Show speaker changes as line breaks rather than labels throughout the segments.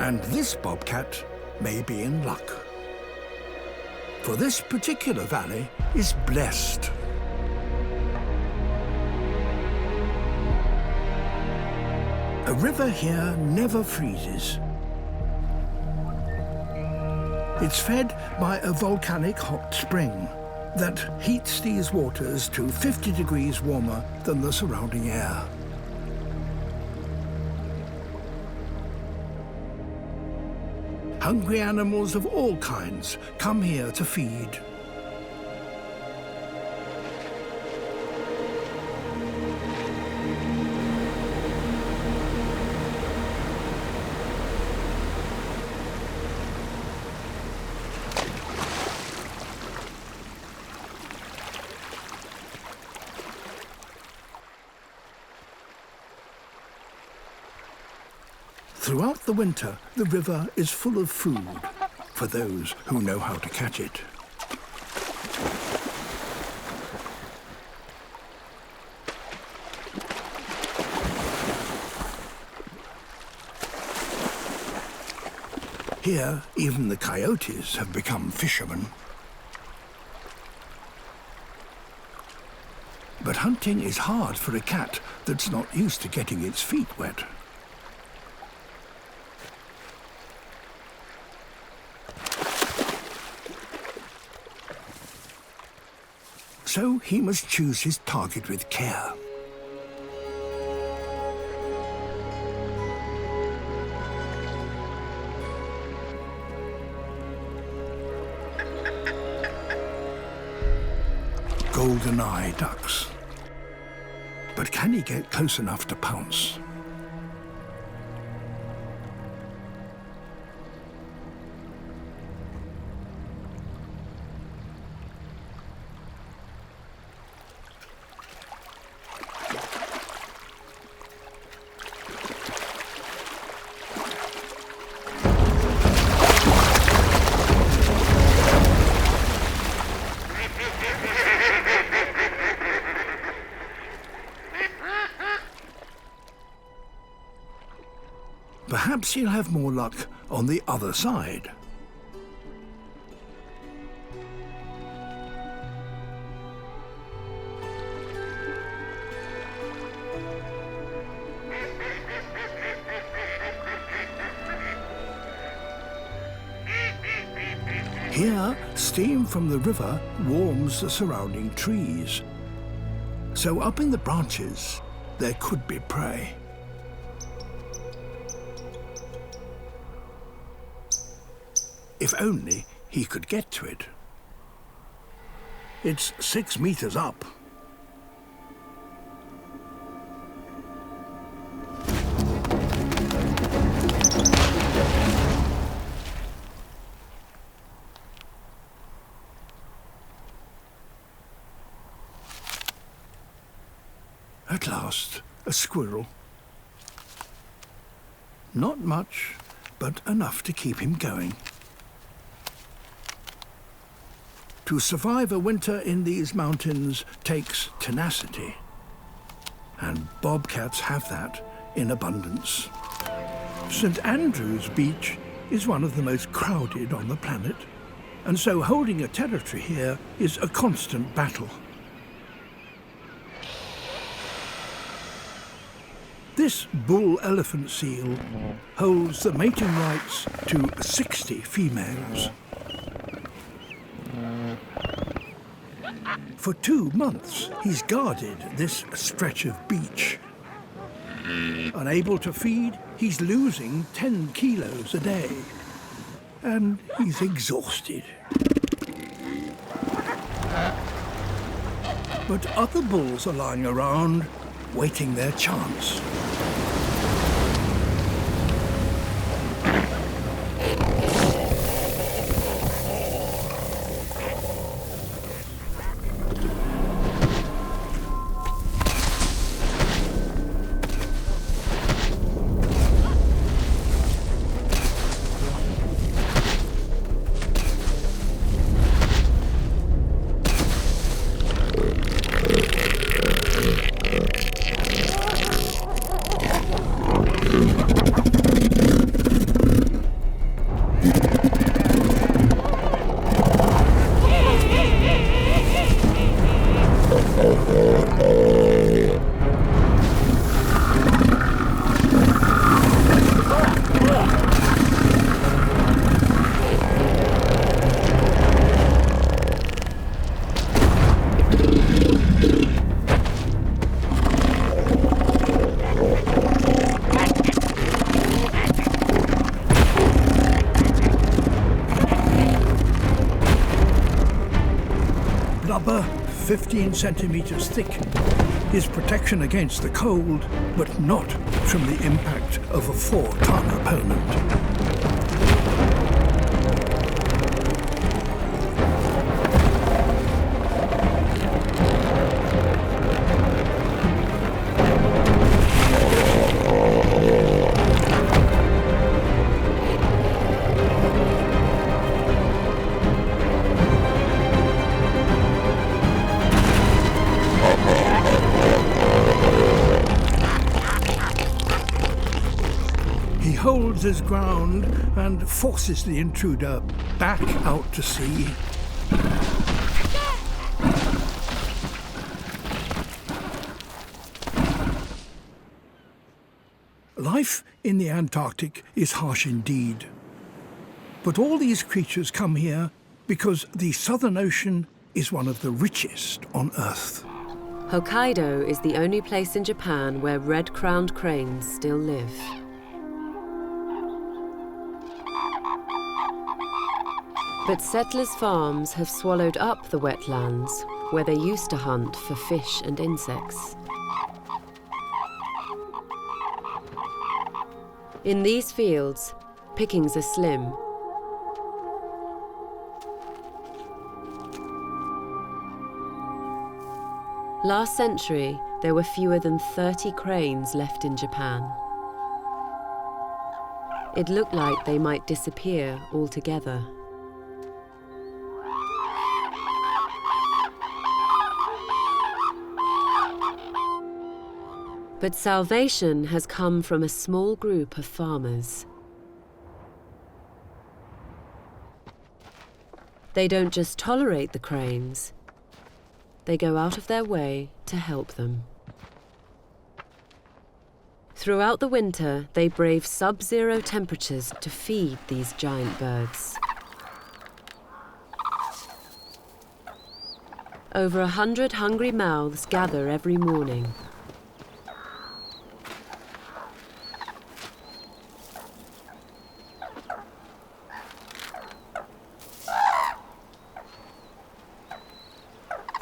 And this bobcat may be in luck. For this particular valley is blessed. A river here never freezes. It's fed by a volcanic hot spring that heats these waters to 50 degrees warmer than the surrounding air. Hungry animals of all kinds come here to feed. Throughout the winter, the river is full of food for those who know how to catch it. Here, even the coyotes have become fishermen. But hunting is hard for a cat that's not used to getting its feet wet. So he must choose his target with care. Golden-eye ducks. But can he get close enough to pounce? Perhaps he'll have more luck on the other side. Here, steam from the river warms the surrounding trees. So up in the branches, there could be prey. If only he could get to it. It's 6 meters up. At last, a squirrel. Not much, but enough to keep him going. To survive a winter in these mountains takes tenacity, and bobcats have that in abundance. St. Andrew's Beach is one of the most crowded on the planet, and so holding a territory here is a constant battle. This bull elephant seal holds the mating rights to 60 females. For 2 months, he's guarded this stretch of beach. Unable to feed, he's losing 10 kilos a day. And he's exhausted. But other bulls are lying around, waiting their chance. blubber 15 centimeters thick is protection against the cold, but not from the impact of a 4-ton opponent. Holds his ground and forces the intruder back out to sea. Life in the Antarctic is harsh indeed. But all these creatures come here because the Southern Ocean is one of the richest on Earth.
Hokkaido is the only place in Japan where red-crowned cranes still live. But settlers' farms have swallowed up the wetlands where they used to hunt for fish and insects. In these fields, pickings are slim. Last century, there were fewer than 30 cranes left in Japan. It looked like they might disappear altogether. But salvation has come from a small group of farmers. They don't just tolerate the cranes, they go out of their way to help them. Throughout the winter, they brave sub-zero temperatures to feed these giant birds. Over 100 hungry mouths gather every morning.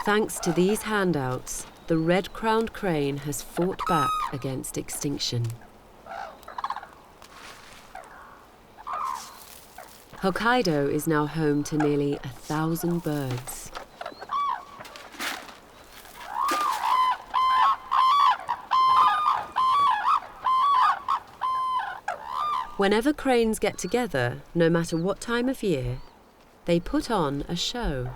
Thanks to these handouts, the red-crowned crane has fought back against extinction. Hokkaido is now home to nearly 1,000 birds. Whenever cranes get together, no matter what time of year, they put on a show.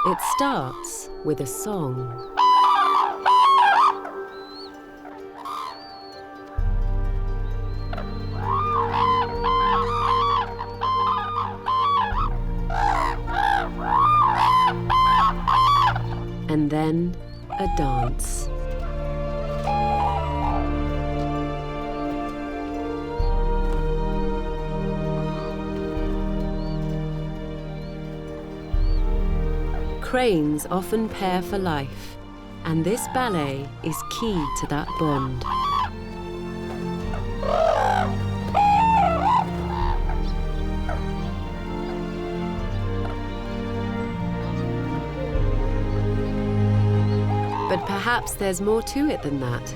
It starts with a song. And then a dance. Cranes often pair for life, and this ballet is key to that bond. But perhaps there's more to it than that.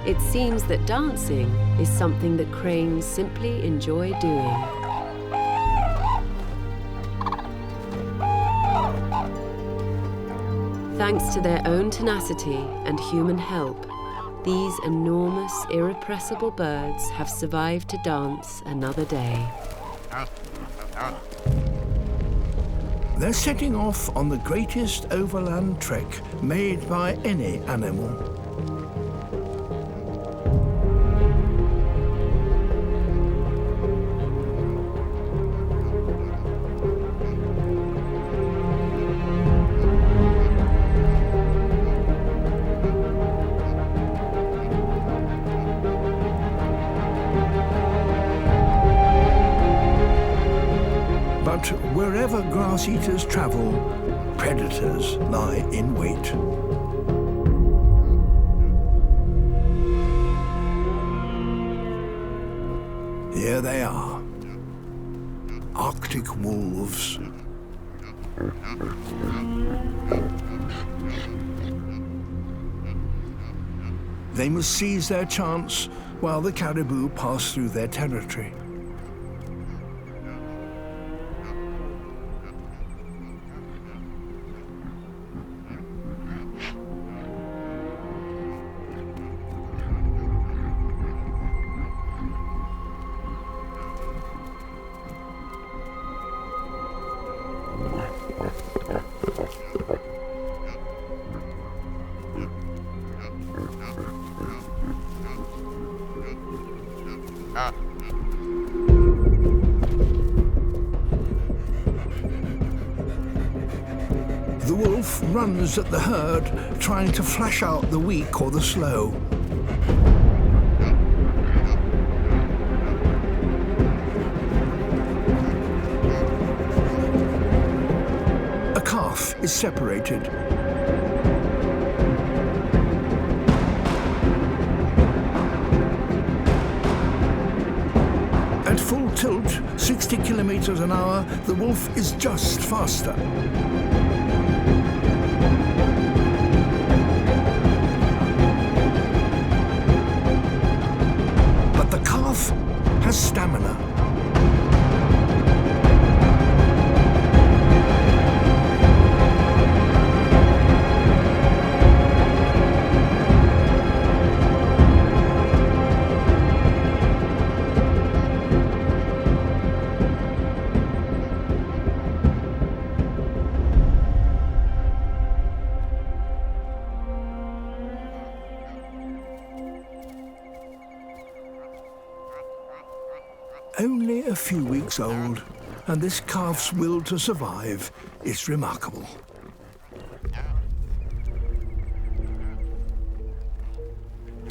It seems that dancing is something that cranes simply enjoy doing. Thanks to their own tenacity and human help, these enormous, irrepressible birds have survived to dance another day.
They're setting off on the greatest overland trek made by any animal. But wherever grass-eaters travel, predators lie in wait. Here they are, Arctic wolves, They must seize their chance while the caribou pass through their territory. The wolf runs at the herd, trying to flash out the weak or the slow. A calf is separated. At full tilt, 60 kilometers an hour, the wolf is just faster. Has stamina. Only a few weeks old, and this calf's will to survive is remarkable.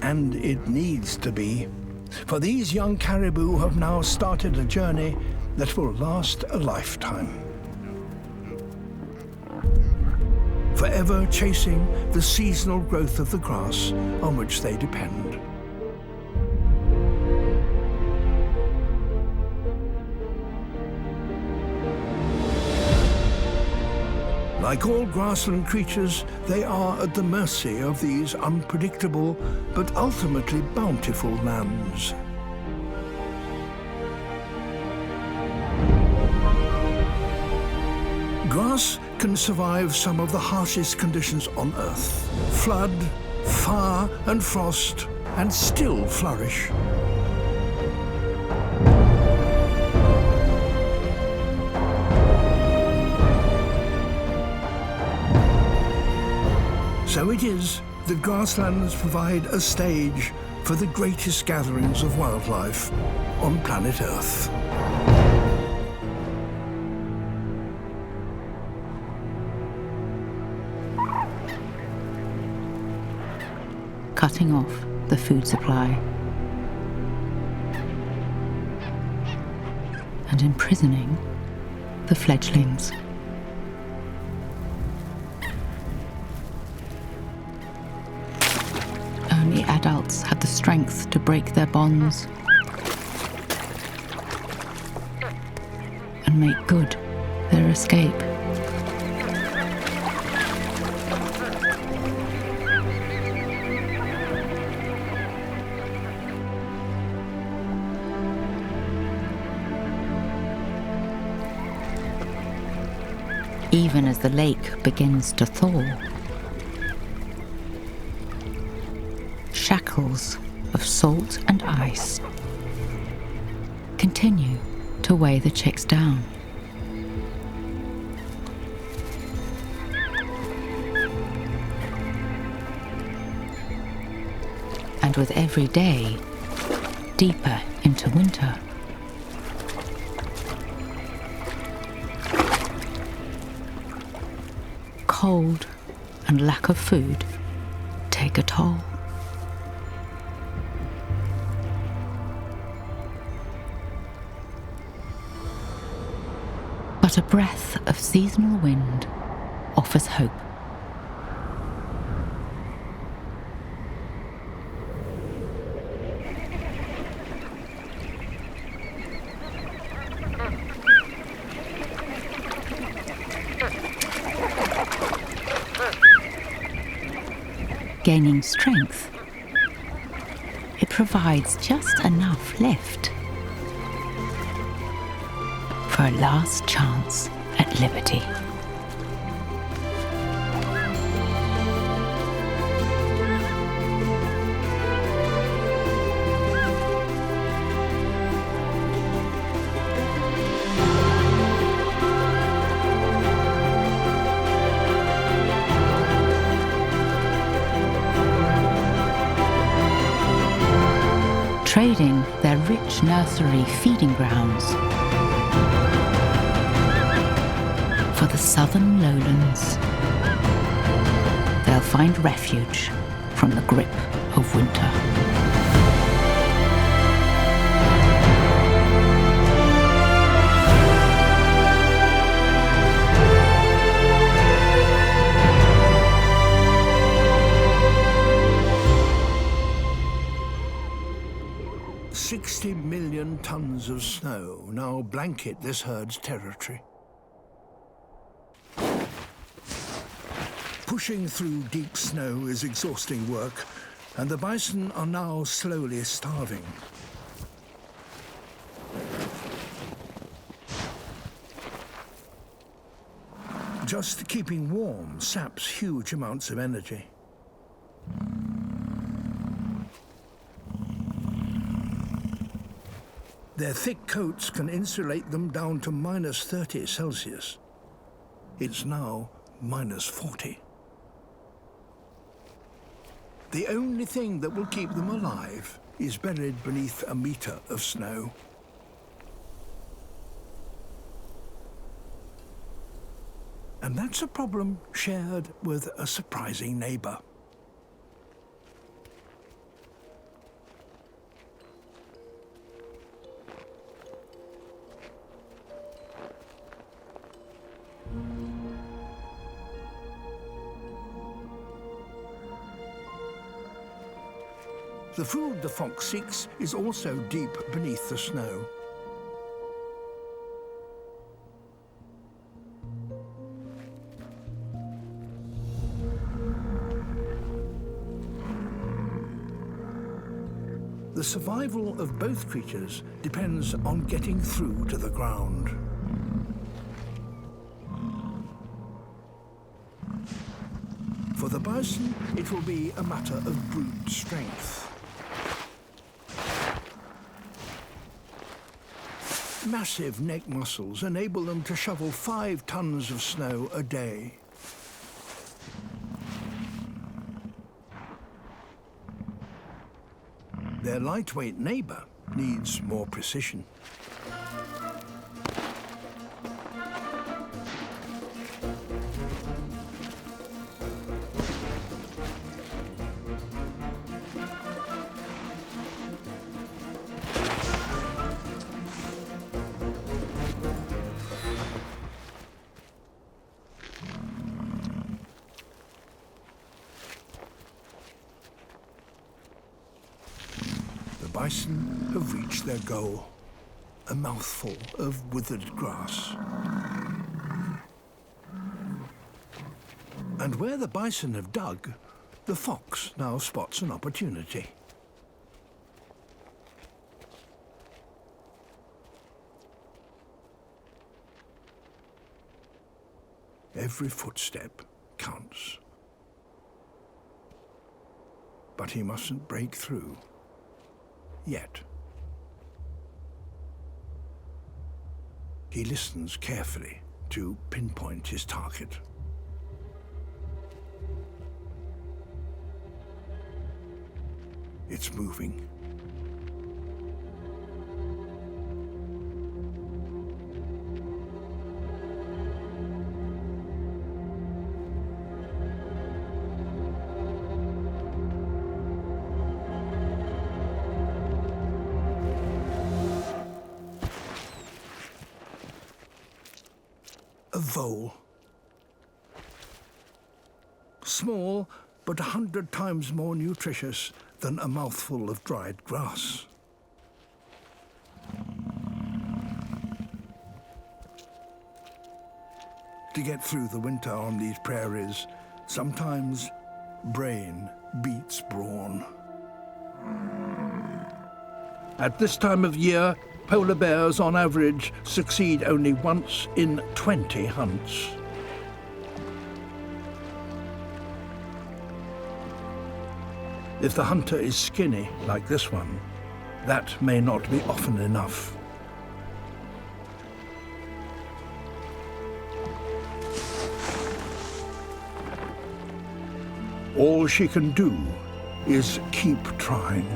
And it needs to be, for these young caribou have now started a journey that will last a lifetime. Forever chasing the seasonal growth of the grass on which they depend. Like all grassland creatures, they are at the mercy of these unpredictable but ultimately bountiful lands. Grass can survive some of the harshest conditions on Earth: flood, fire and frost, and still flourish. So it is that grasslands provide a stage for the greatest gatherings of wildlife on planet Earth.
Cutting off the food supply and imprisoning the fledglings. Only adults had the strength to break their bonds and make good their escape. Even as the lake begins to thaw, shackles of salt and ice continue to weigh the chicks down. And with every day deeper into winter, cold and lack of food take a toll. But a breath of seasonal wind offers hope. Gaining strength, it provides just enough lift for a last chance at liberty. Trading their rich nursery feeding grounds for the southern lowlands. They'll find refuge from the grip of winter.
"60 million tons of snow now blanket this herd's territory. Pushing through deep snow is exhausting work, and the bison are now slowly starving. Just keeping warm saps huge amounts of energy. Their thick coats can insulate them down to -30 Celsius. It's now -40. The only thing that will keep them alive is buried beneath a meter of snow. And that's a problem shared with a surprising neighbor. The food the fox seeks is also deep beneath the snow. The survival of both creatures depends on getting through to the ground. For the bison, it will be a matter of brute strength. Massive neck muscles enable them to shovel 5 tons of snow a day. Their lightweight neighbor needs more precision. Bison have reached their goal, a mouthful of withered grass. And where the bison have dug, the fox now spots an opportunity. Every footstep counts. But he mustn't break through. Yet. He listens carefully to pinpoint his target. It's moving. A vole. Small, but 100 times more nutritious than a mouthful of dried grass. To get through the winter on these prairies, sometimes brain beats brawn. At this time of year, polar bears on average succeed only once in 20 hunts. If the hunter is skinny, like this one, that may not be often enough. All she can do is keep trying.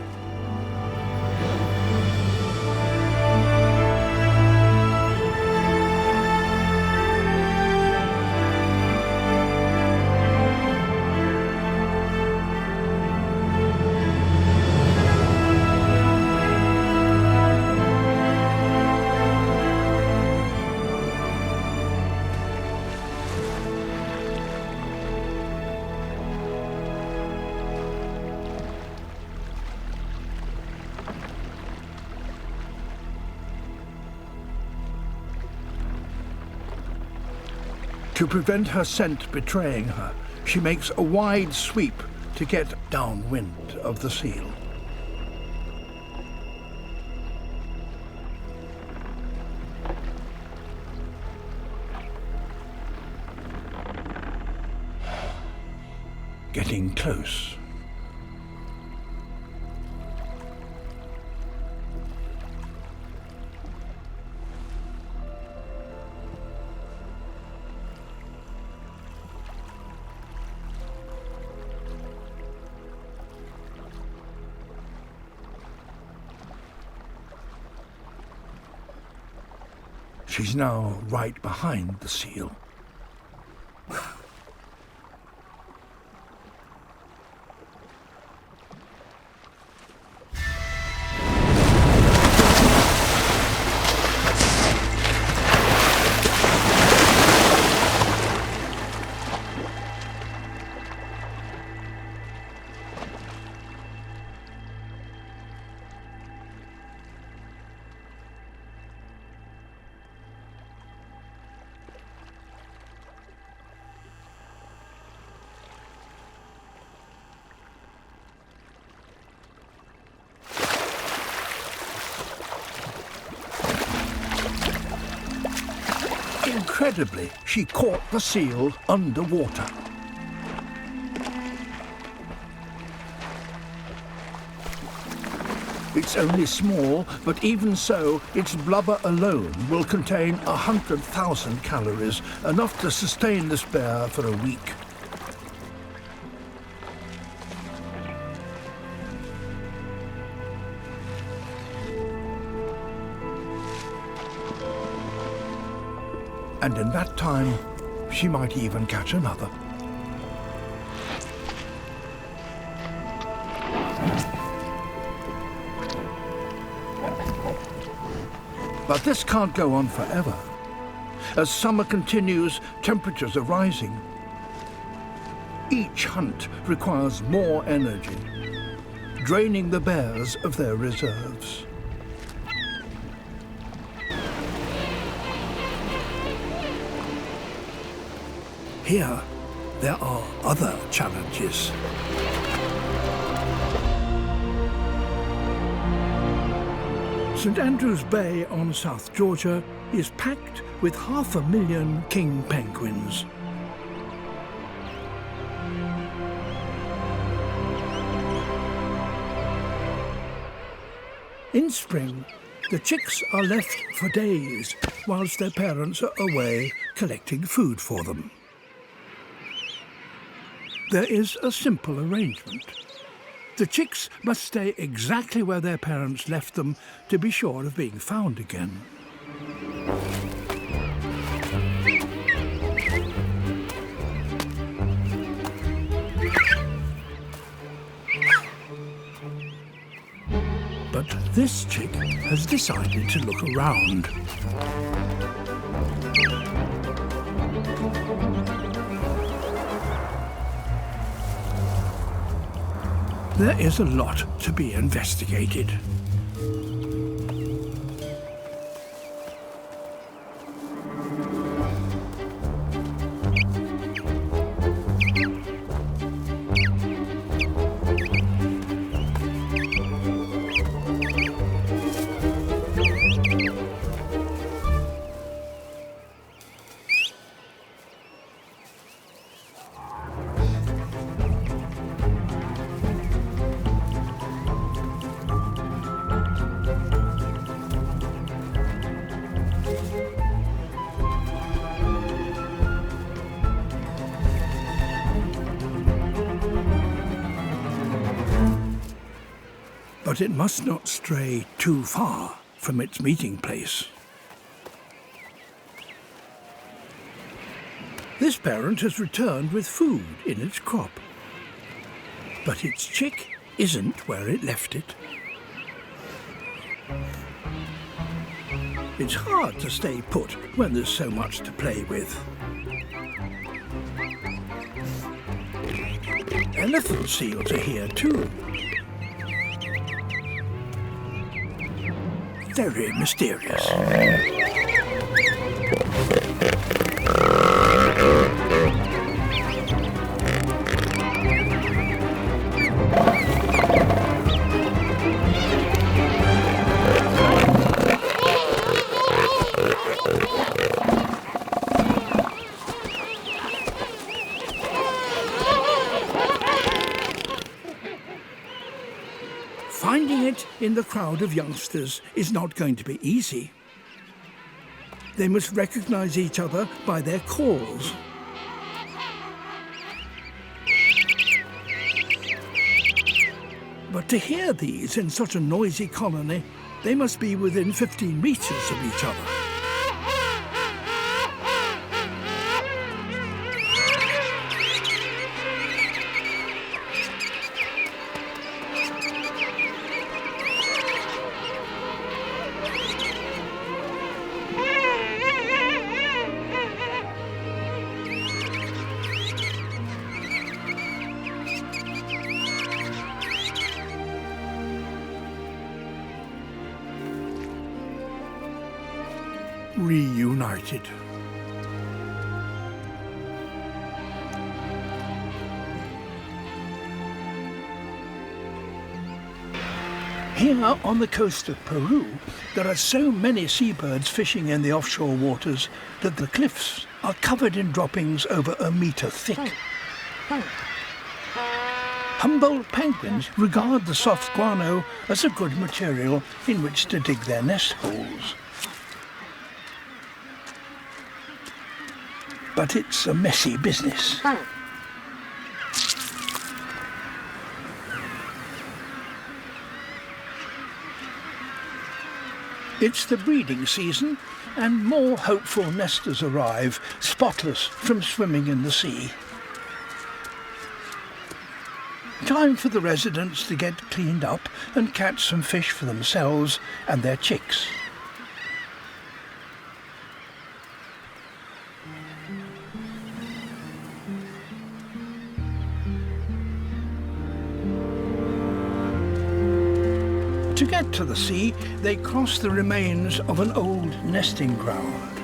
To prevent her scent betraying her, she makes a wide sweep to get downwind of the seal. Getting close. She's now right behind the seal. Incredibly, she caught the seal underwater. It's only small, but even so, its blubber alone will contain 100,000 calories, enough to sustain this bear for a week. And in that time, she might even catch another. But this can't go on forever. As summer continues, temperatures are rising. Each hunt requires more energy, draining the bears of their reserves. Here, there are other challenges. St Andrews Bay on South Georgia is packed with 500,000 king penguins. In spring, the chicks are left for days whilst their parents are away collecting food for them. There is a simple arrangement. The chicks must stay exactly where their parents left them to be sure of being found again. But this chick has decided to look around. There is a lot to be investigated. but it must not stray too far from its meeting place. This parent has returned with food in its crop, but its chick isn't where it left it. It's hard to stay put when there's so much to play with. Elephant seals are here too. Very mysterious. Finding it in the crowd of youngsters is not going to be easy. They must recognize each other by their calls. But to hear these in such a noisy colony, they must be within 15 meters of each other. Reunited. Here on the coast of Peru, there are so many seabirds fishing in the offshore waters that the cliffs are covered in droppings over a metre thick. Humboldt penguins regard the soft guano as a good material in which to dig their nest holes. But it's a messy business. It's the breeding season, and more hopeful nesters arrive, spotless from swimming in the sea. Time for the residents to get cleaned up and catch some fish for themselves and their chicks. To get to the sea, they cross the remains of an old nesting ground.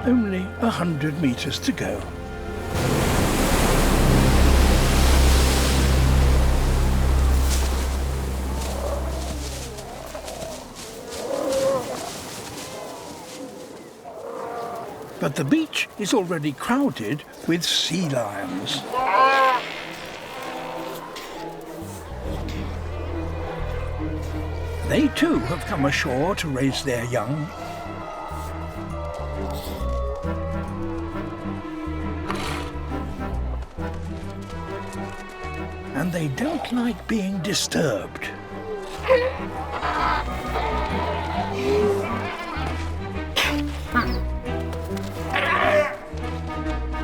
Only 100 meters to go. But the beach is already crowded with sea lions. They too have come ashore to raise their young. And they don't like being disturbed.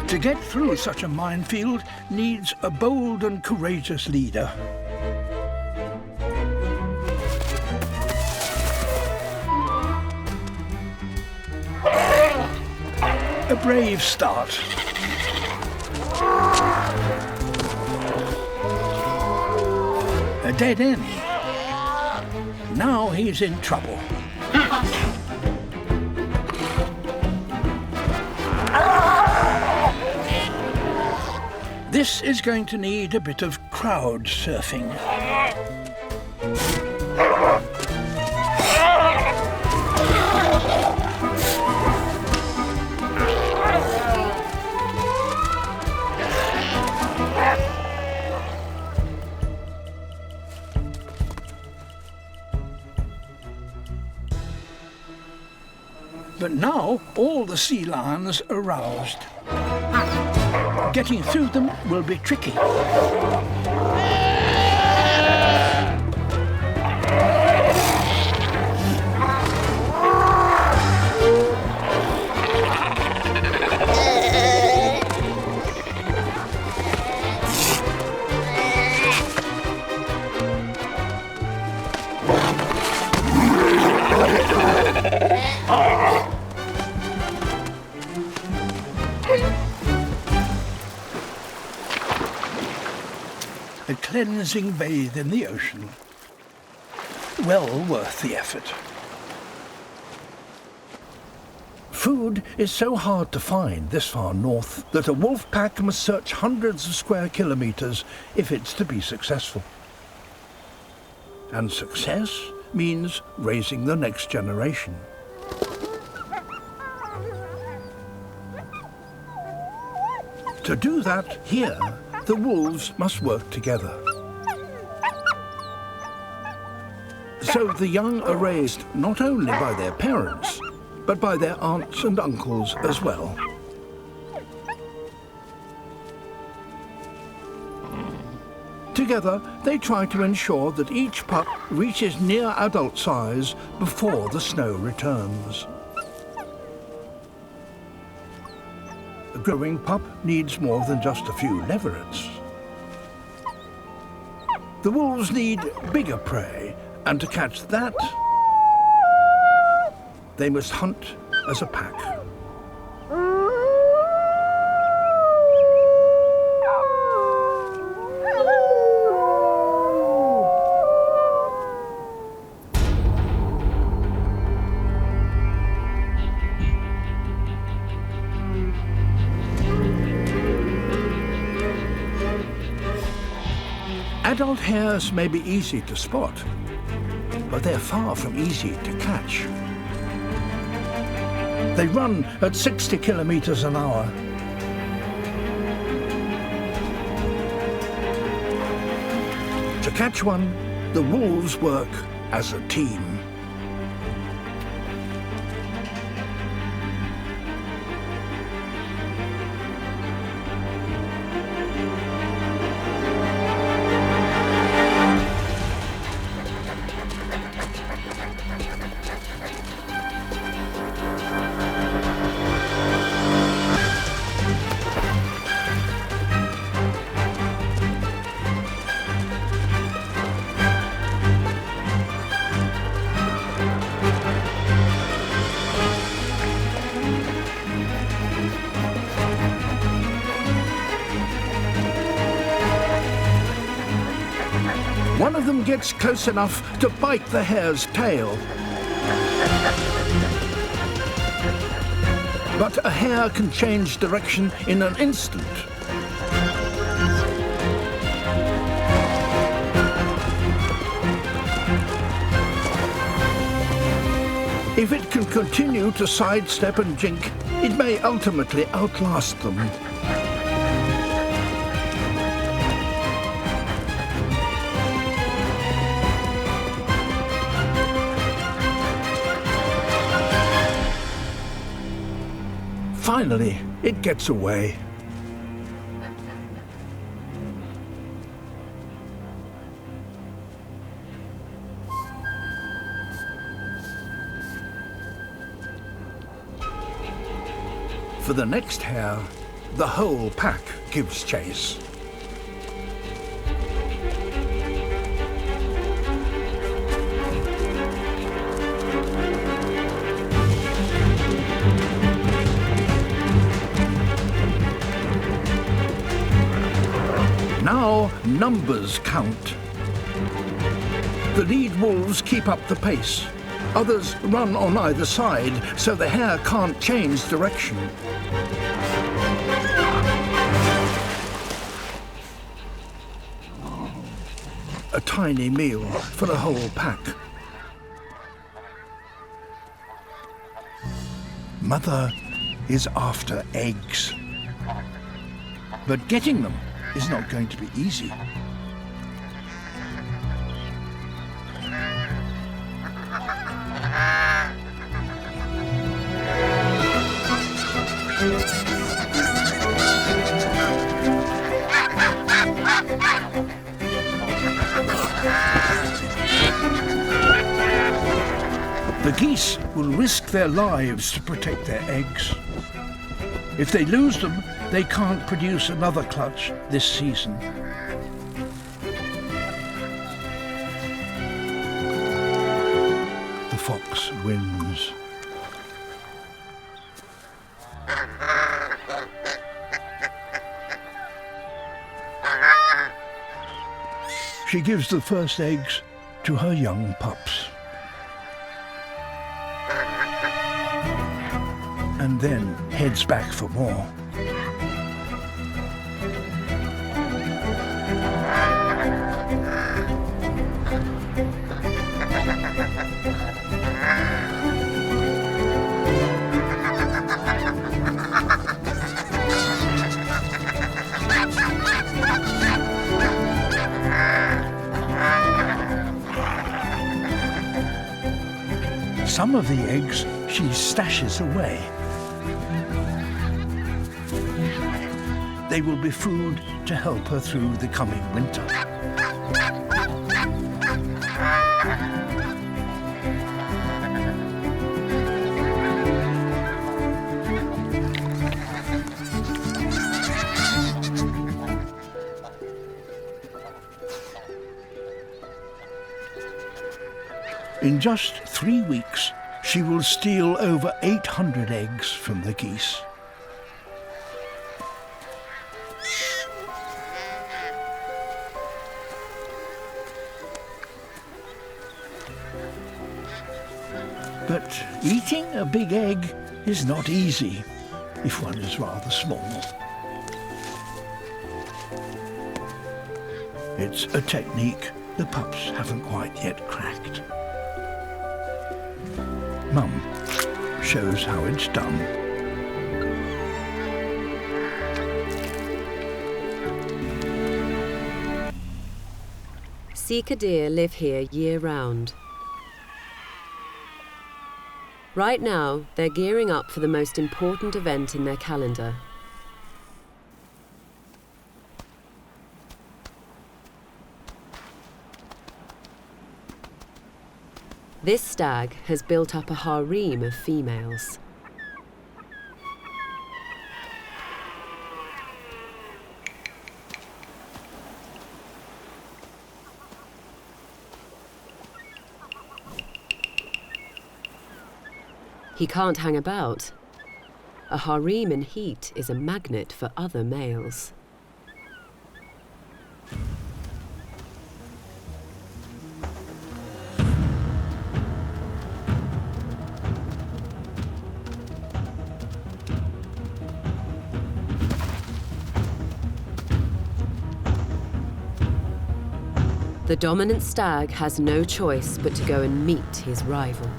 To get through such a minefield needs a bold and courageous leader. A brave start. A dead end. Now he's in trouble. This is going to need a bit of crowd surfing. But now all the sea lions are roused. Getting through them will be tricky. A cleansing bathe in the ocean. Well worth the effort. Food is so hard to find this far north that a wolf pack must search hundreds of square kilometers if it's to be successful. And success means raising the next generation. To do that here, the wolves must work together. So the young are raised not only by their parents, but by their aunts and uncles as well. Together, they try to ensure that each pup reaches near adult size before the snow returns. A growing pup needs more than just a few leverets. The wolves need bigger prey, and to catch that, they must hunt as a pack. Adult hares may be easy to spot, but they're far from easy to catch. They run at 60 kilometers an hour. To catch one, the wolves work as a team. One of them gets close enough to bite the hare's tail. But a hare can change direction in an instant. If it can continue to sidestep and jink, it may ultimately outlast them. Finally, it gets away. For the next hare, the whole pack gives chase. Now numbers count. The lead wolves keep up the pace. Others run on either side, so the hare can't change direction. A tiny meal for the whole pack. Mother is after eggs. But getting them is not going to be easy. geese will risk their lives to protect their eggs. If they lose them, they can't produce another clutch this season. The fox wins. She gives the first eggs to her young pups. And then heads back for more. Some of the eggs she stashes away. They will be food to help her through the coming winter. In just 3 weeks, she will steal over 800 eggs from the geese. But eating a big egg is not easy if one is rather small. It's a technique the pups haven't quite yet cracked. Mum shows how it's done.
Sika deer live here year-round. Right now, they're gearing up for the most important event in their calendar. This stag has built up a harem of females. He can't hang about. A harem in heat is a magnet for other males. The dominant stag has no choice but to go and meet his rival.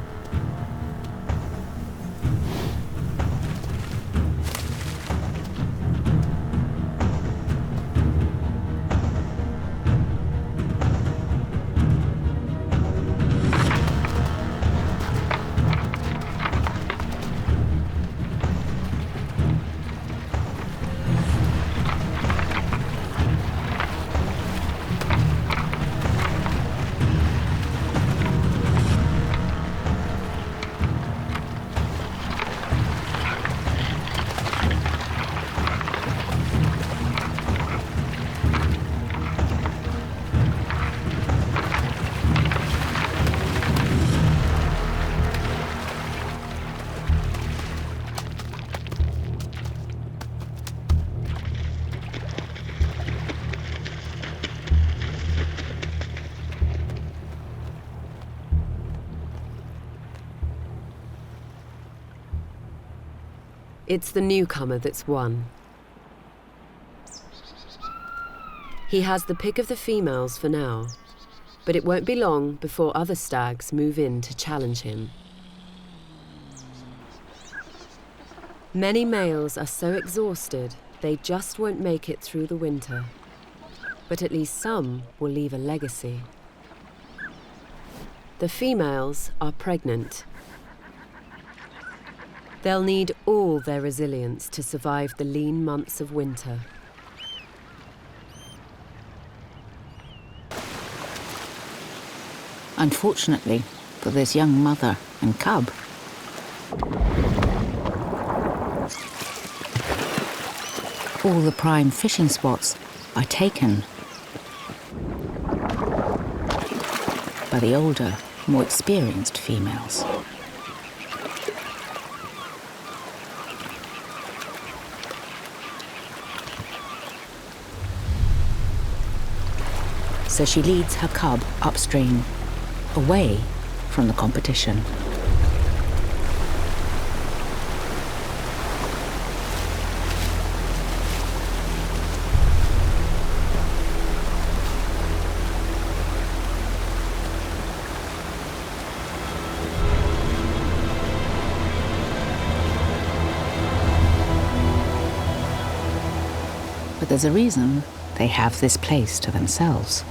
It's the newcomer that's won. He has the pick of the females for now, but it won't be long before other stags move in to challenge him. Many males are so exhausted they just won't make it through the winter, but at least some will leave a legacy. The females are pregnant. They'll need all their resilience to survive the lean months of winter.
Unfortunately, for this young mother and cub. All the prime fishing spots are taken by the older, more experienced females. So she leads her cub upstream, away from the competition. But there's a reason they have this place to themselves.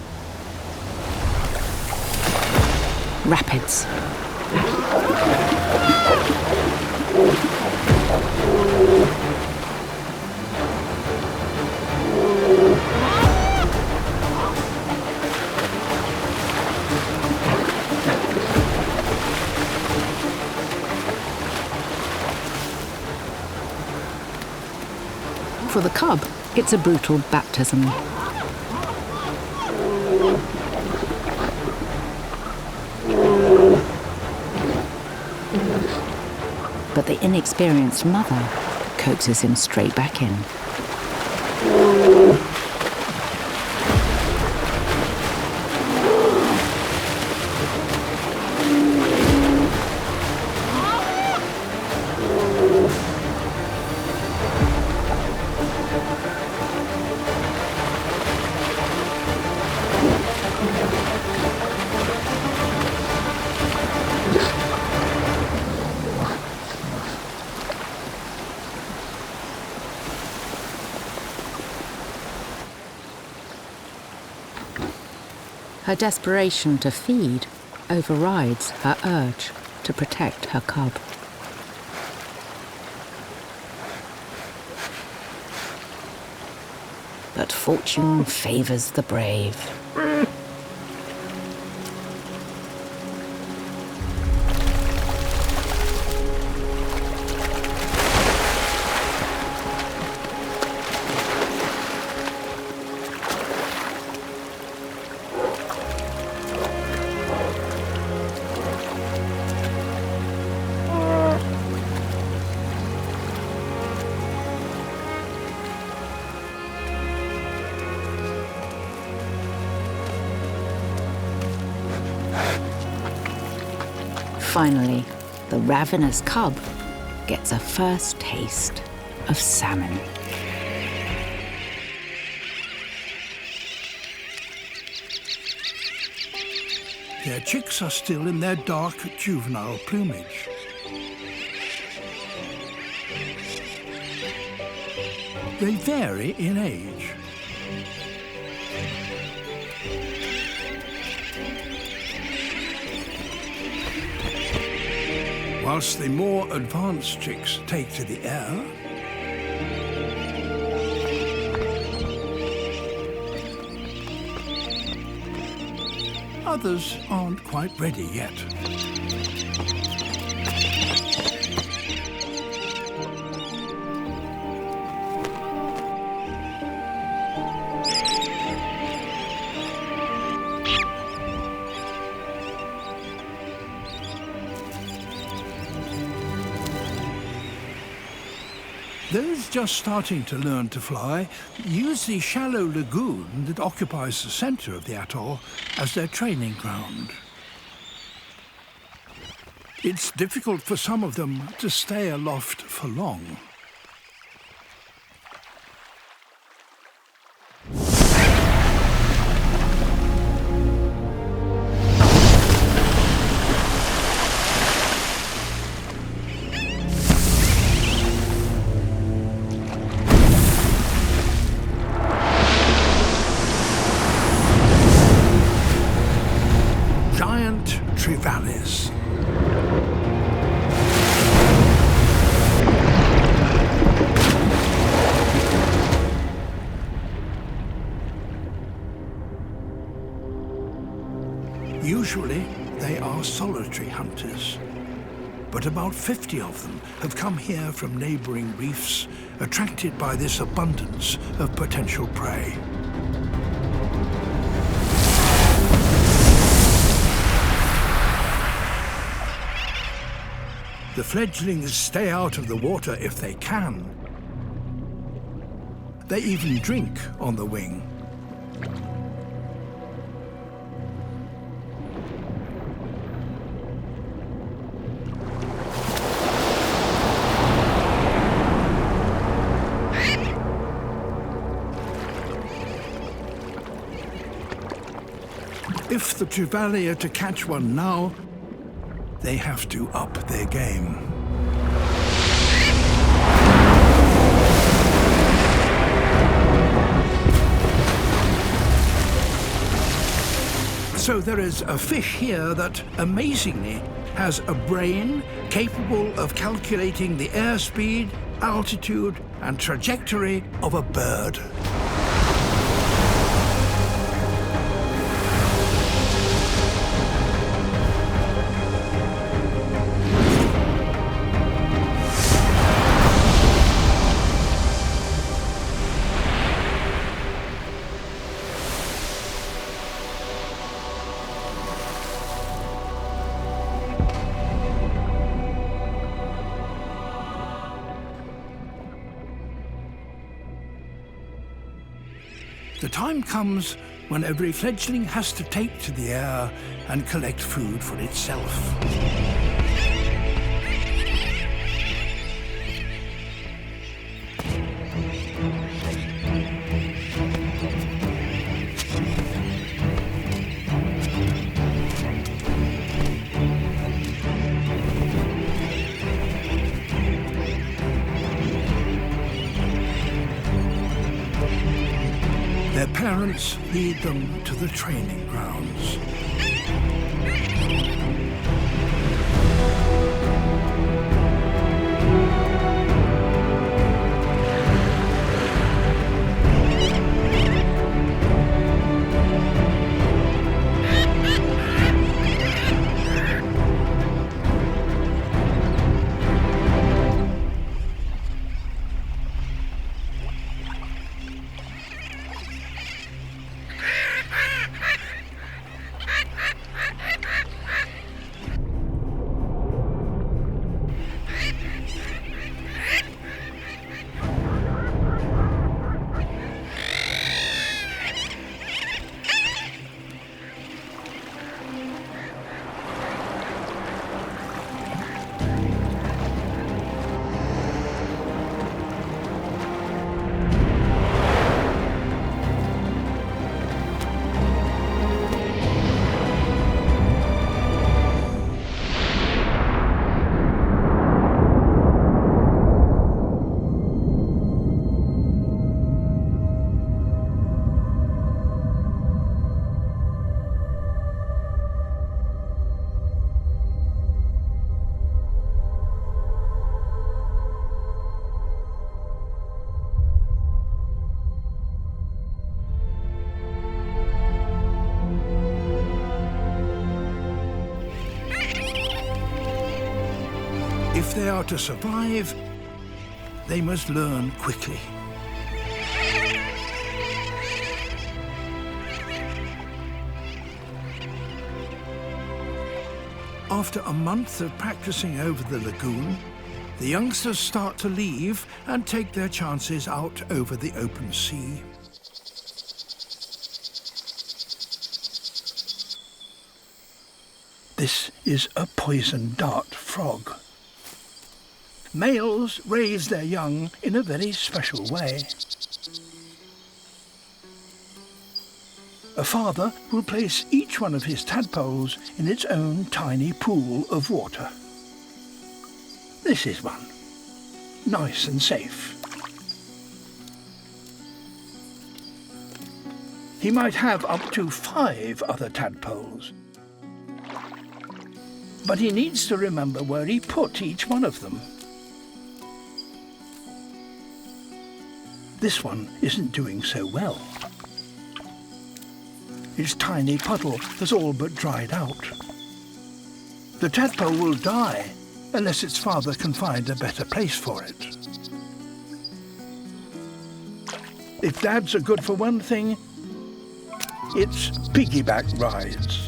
Rapids. For the cub, it's a brutal baptism. But the inexperienced mother coaxes him straight back in. Her desperation to feed overrides her urge to protect her cub. But fortune favors the brave. Finally, the ravenous cub gets a first taste of salmon.
Their chicks are still in their dark juvenile plumage. They vary in age. Whilst the more advanced chicks take to the air, others aren't quite ready yet. Those just starting to learn to fly use the shallow lagoon that occupies the centre of the atoll as their training ground. It's difficult for some of them to stay aloft for long. Usually, they are solitary hunters. But about 50 of them have come here from neighbouring reefs, attracted by this abundance of potential prey. The fledglings stay out of the water if they can. They even drink on the wing. If the trevally are to catch one now, they have to up their game. So there is a fish here that, amazingly, has a brain capable of calculating the airspeed, altitude, and trajectory of a bird. The time comes when every fledgling has to take to the air and collect food for itself. Their parents lead them to the training grounds. If they are to survive, they must learn quickly. After a month of practicing over the lagoon, the youngsters start to leave and take their chances out over the open sea. This is a poison dart frog. Males raise their young in a very special way. A father will place each one of his tadpoles in its own tiny pool of water. This is one. Nice and safe. He might have up to 5 other tadpoles. But he needs to remember where he put each one of them. This one isn't doing so well. Its tiny puddle has all but dried out. The tadpole will die unless its father can find a better place for it. If dads are good for one thing, it's piggyback rides.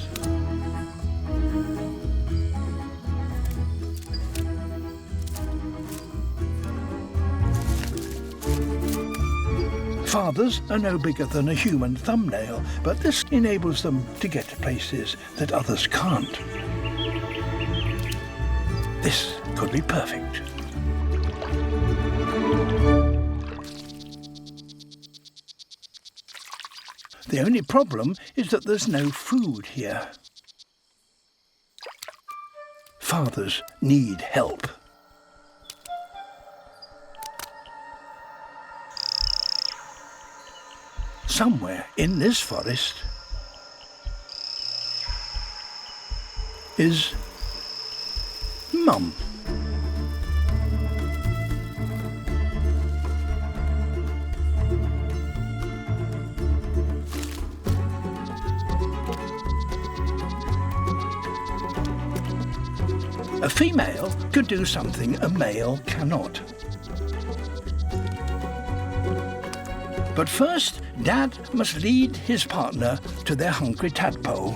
Fathers are no bigger than a human thumbnail, but this enables them to get to places that others can't. This could be perfect. The only problem is that there's no food here. Fathers need help. Somewhere in this forest is Mum. A female can do something a male cannot. But first, Dad must lead his partner to their hungry tadpole.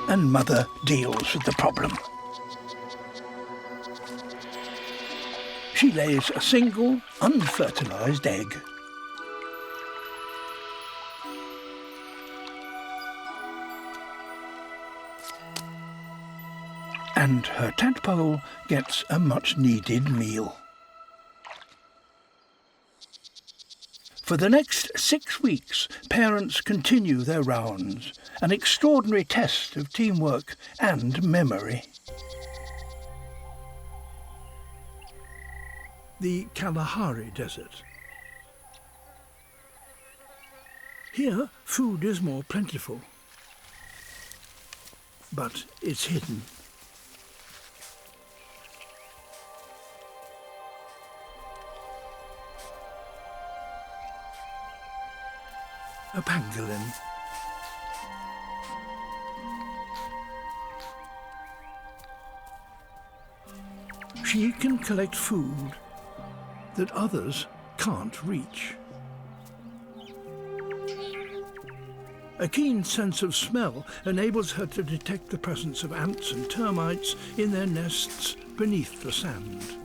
And Mother deals with the problem. She lays a single, unfertilized egg. And her tadpole gets a much-needed meal. For the next 6 weeks, parents continue their rounds, an extraordinary test of teamwork and memory. The Kalahari Desert. Here, food is more plentiful, but it's hidden. A pangolin. She can collect food that others can't reach. A keen sense of smell enables her to detect the presence of ants and termites in their nests beneath the sand.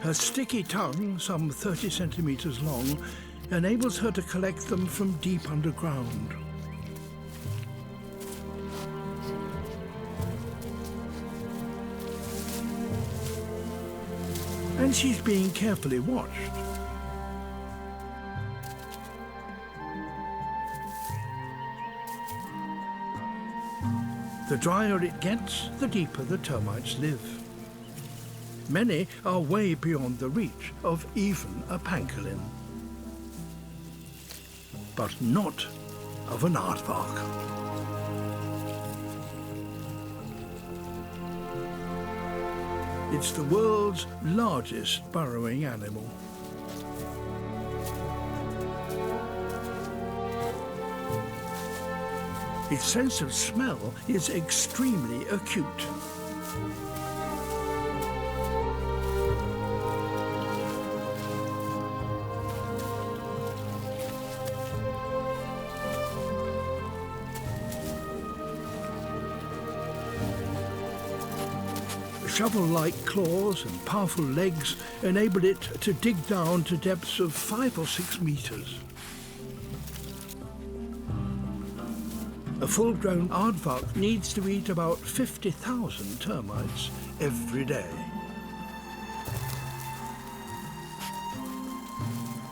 Her sticky tongue, some 30 centimeters long, enables her to collect them from deep underground. And she's being carefully watched. The drier it gets, the deeper the termites live. Many are way beyond the reach of even a pangolin. But not of an aardvark. It's the world's largest burrowing animal. Its sense of smell is extremely acute. Shovel-like claws and powerful legs enable it to dig down to depths of 5 or 6 meters. A full-grown aardvark needs to eat about 50,000 termites every day.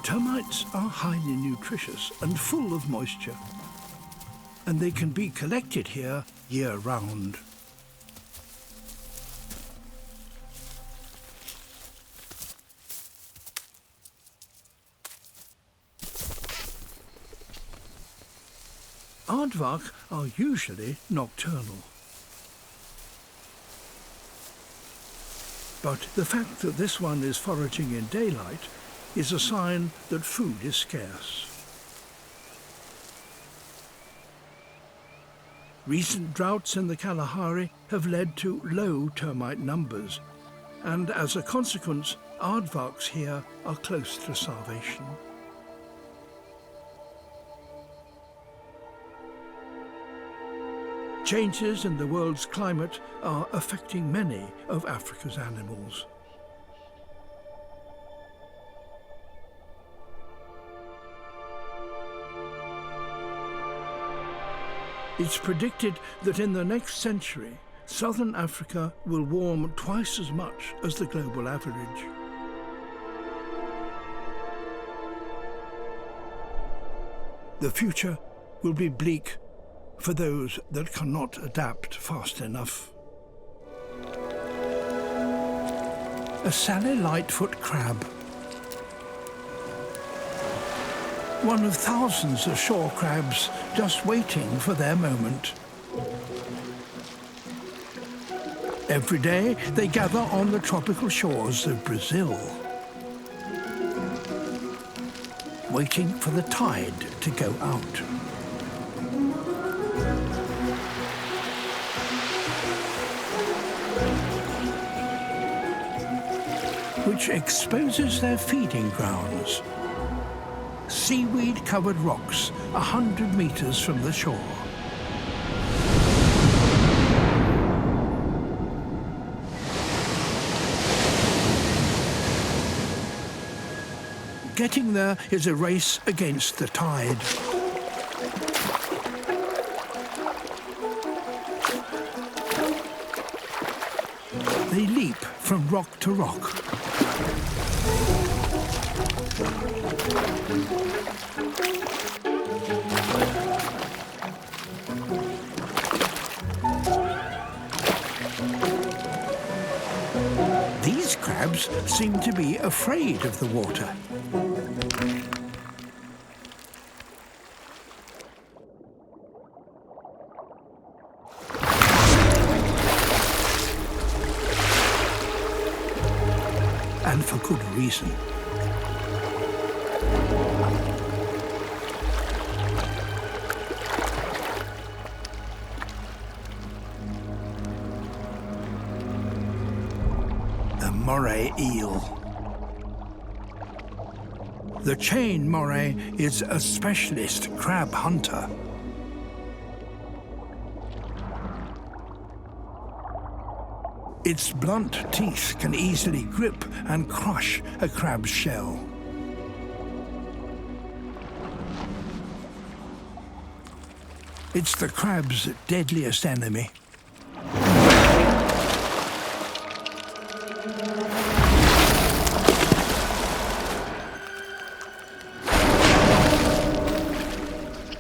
Termites are highly nutritious and full of moisture. and they can be collected here year-round. Aardvark are usually nocturnal. But the fact that this one is foraging in daylight is a sign that food is scarce. Recent droughts in the Kalahari have led to low termite numbers, and as a consequence, aardvarks here are close to starvation. Changes in the world's climate are affecting many of Africa's animals. It's predicted that in the next century, southern Africa will warm twice as much as the global average. The future will be bleak for those that cannot adapt fast enough. A Sally Lightfoot crab. One of thousands of shore crabs just waiting for their moment. Every day they gather on the tropical shores of Brazil, waiting for the tide to go out. Which exposes their feeding grounds. Seaweed-covered rocks 100 meters from the shore. Getting there is a race against the tide. They leap from rock to rock. These crabs seem to be afraid of the water. And for good reason. A moray eel. The chain moray is a specialist crab hunter. Its blunt teeth can easily grip and crush a crab's shell. It's the crab's deadliest enemy.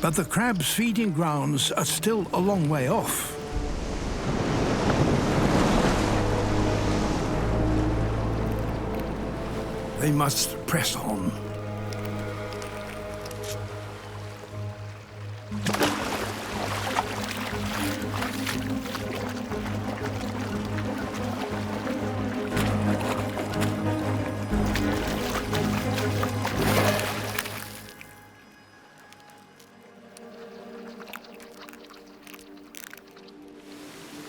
But the crab's feeding grounds are still a long way off. They must press on.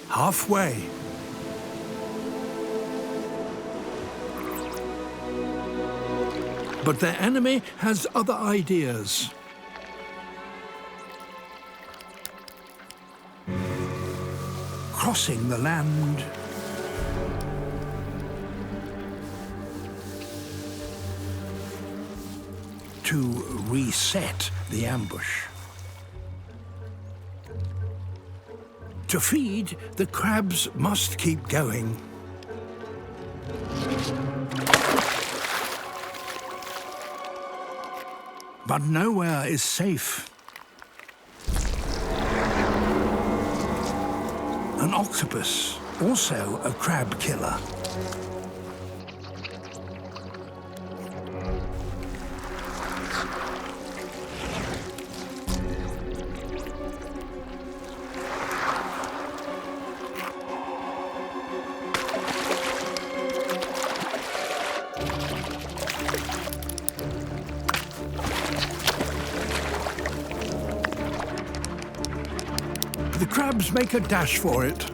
Halfway. But their enemy has other ideas. Crossing the land. To reset the ambush. To feed, the crabs must keep going. But nowhere is safe. octopus, also a crab killer. The crabs make a dash for it.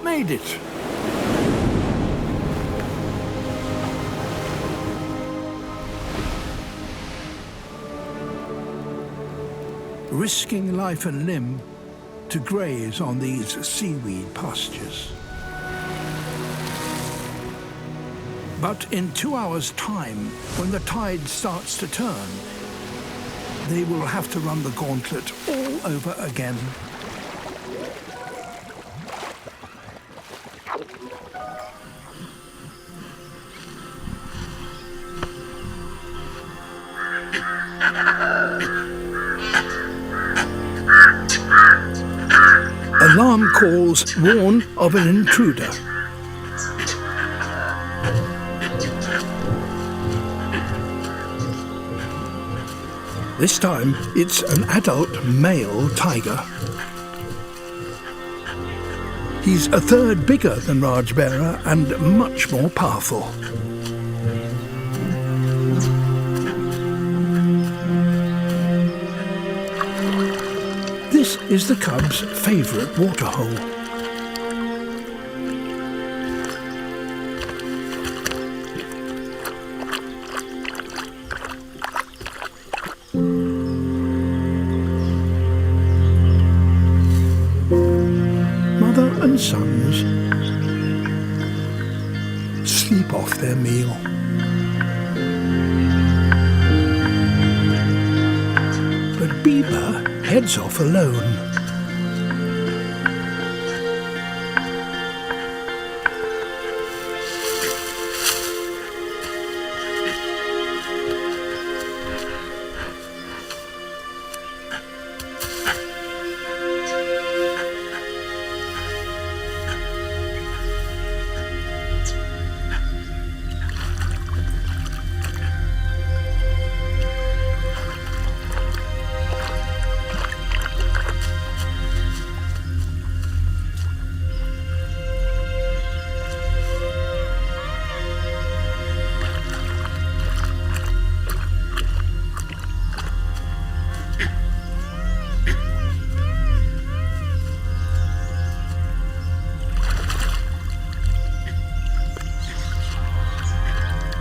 Made it. Risking life and limb to graze on these seaweed pastures. But in 2 hours' time, when the tide starts to turn, they will have to run the gauntlet all over again. Alarm calls warn of an intruder. This time, it's an adult male tiger. He's a third bigger than Rajbearer and much more powerful. This is the cub's favourite waterhole. Mother and sons sleep off their meal. But Bieber heads off alone.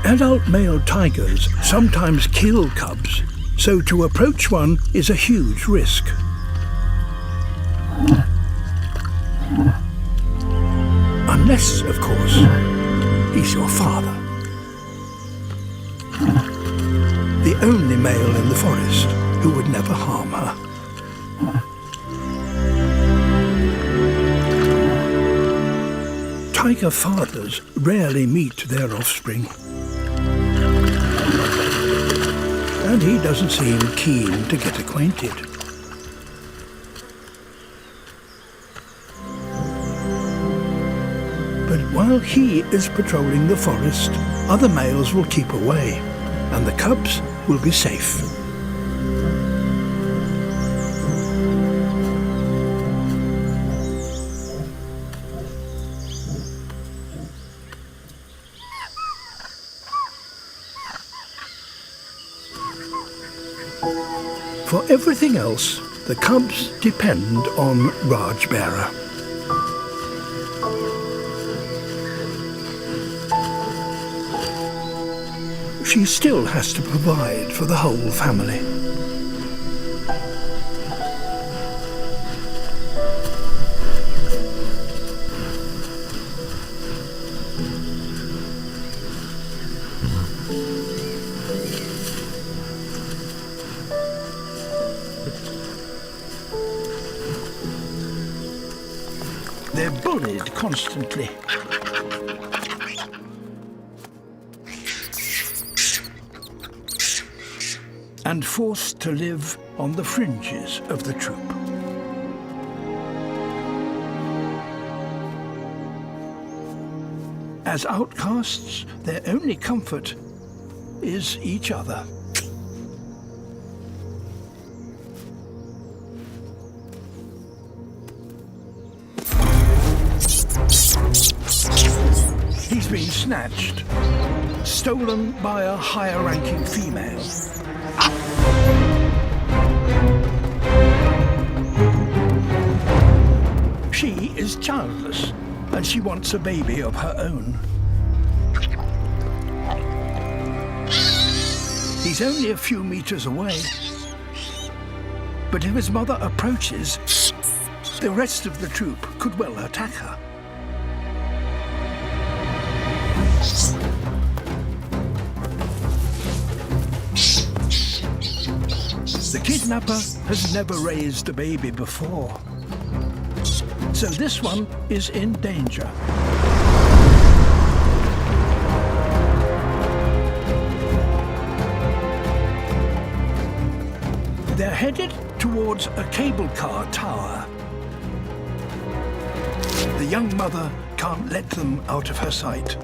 Adult male tigers sometimes kill cubs, so to approach one is a huge risk. Unless, of course, he's your father. The only male in the forest who would never harm her. Tiger fathers rarely meet their offspring. And he doesn't seem keen to get acquainted. But while he is patrolling the forest, other males will keep away, and the cubs will be safe. For everything else, the cubs depend on Rajbearer. She still has to provide for the whole family. They're bullied constantly. And forced to live on the fringes of the troop. As outcasts, their only comfort is each other. He's been snatched, stolen by a higher-ranking female. She is childless, and she wants a baby of her own. He's only a few meters away, but if his mother approaches, the rest of the troop could well attack her. The kidnapper has never raised a baby before, so this one is in danger. They're headed towards a cable car tower. The young mother can't let them out of her sight.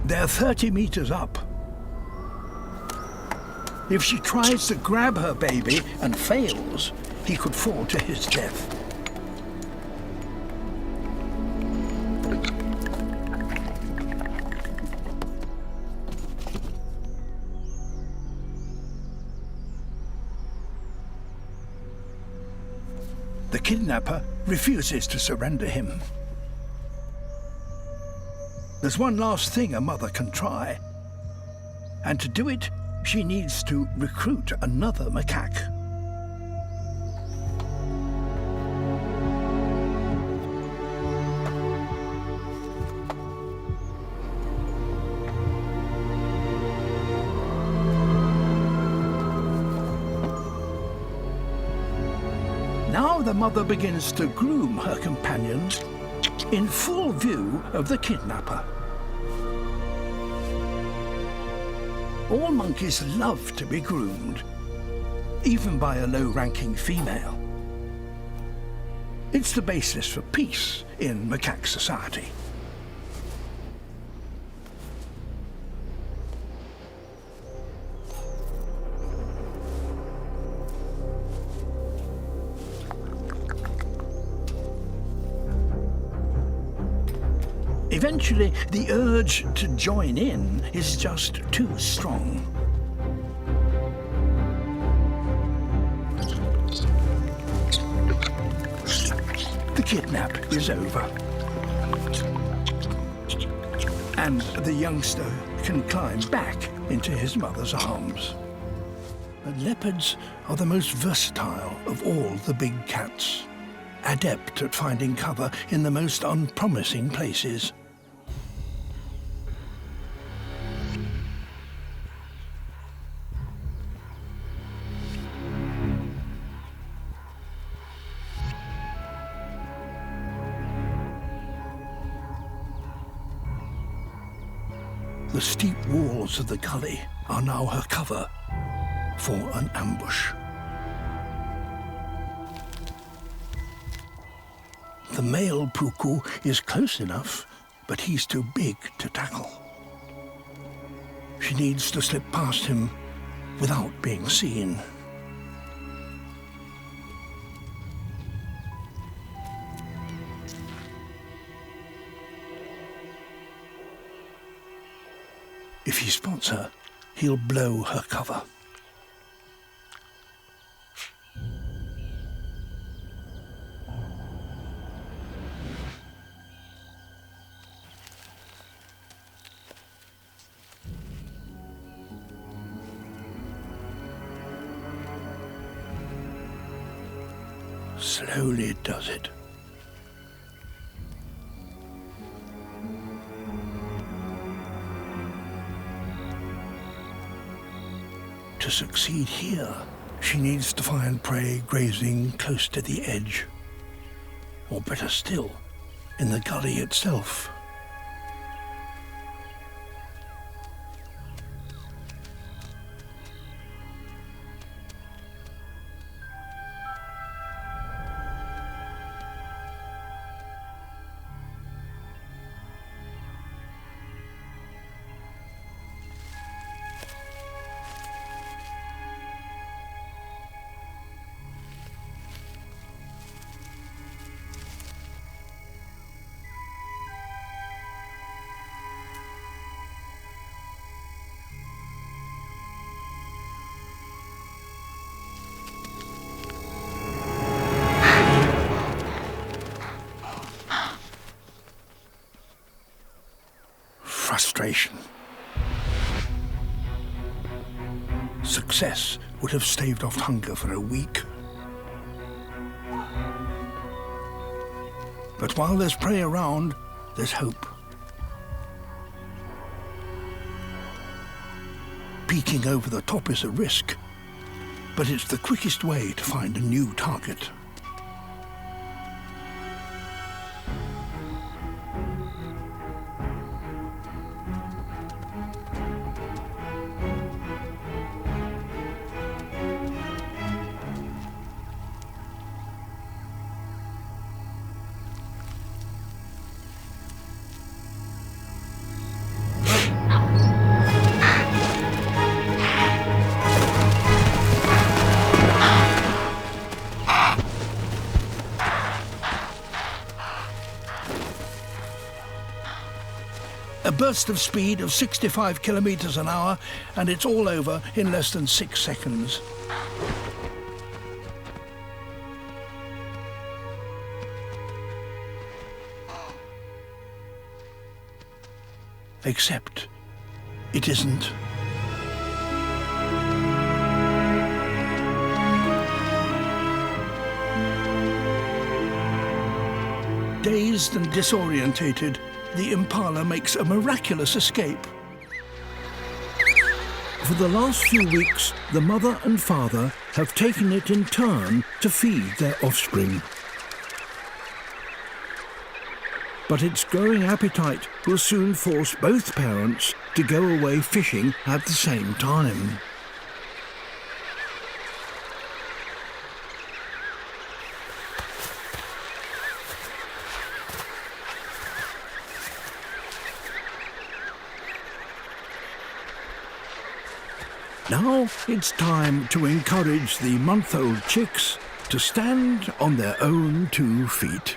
They're 30 meters up. If she tries to grab her baby and fails, he could fall to his death. The kidnapper refuses to surrender him. There's one last thing a mother can try, and to do it, she needs to recruit another macaque. Now the mother begins to groom her companions in full view of the kidnapper. All monkeys love to be groomed, even by a low-ranking female. It's the basis for peace in macaque society. Eventually, the urge to join in is just too strong. The kidnap is over, and the youngster can climb back into his mother's arms. But leopards are the most versatile of all the big cats, adept at finding cover in the most unpromising places. The steep walls of the gully are now her cover for an ambush. The male puku is close enough, but he's too big to tackle. She needs to slip past him without being seen. If he spots her, he'll blow her cover. slowly does it. To succeed here, she needs to find prey grazing close to the edge, or better still, in the gully itself. Frustration. Success would have staved off hunger for a week. But while there's prey around, there's hope. Peeking over the top is a risk, but it's the quickest way to find a new target. A burst of speed of 65 kilometers an hour, and it's all over in less than 6 seconds. Except it isn't. Dazed and disorientated, the impala makes a miraculous escape. For the last few weeks, the mother and father have taken it in turn to feed their offspring. But its growing appetite will soon force both parents to go away fishing at the same time. Now it's time to encourage the month-old chicks to stand on their own 2 feet.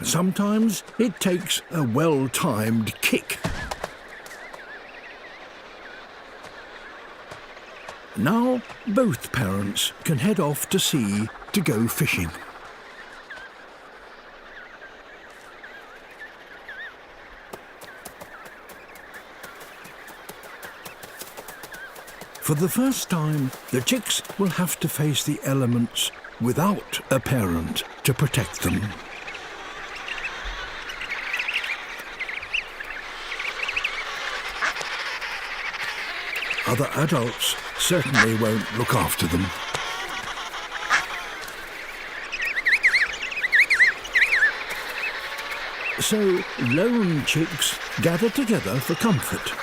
Sometimes it takes a well-timed kick. Now both parents can head off to sea to go fishing. For the first time, the chicks will have to face the elements without a parent to protect them. Other adults certainly won't look after them. So lone chicks gather together for comfort.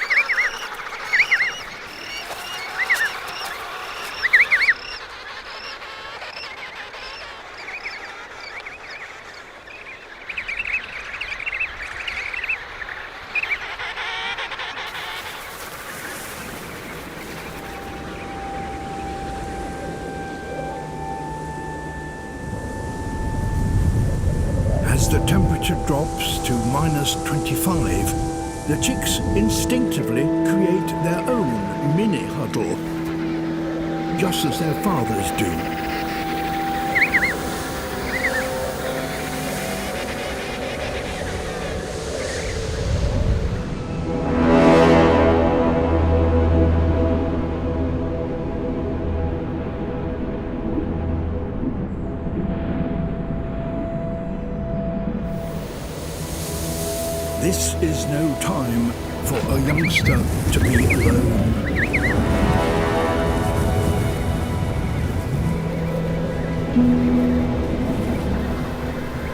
the temperature drops to -25, the chicks instinctively create their own mini huddle, just as their fathers do. This is no time for a youngster to be alone.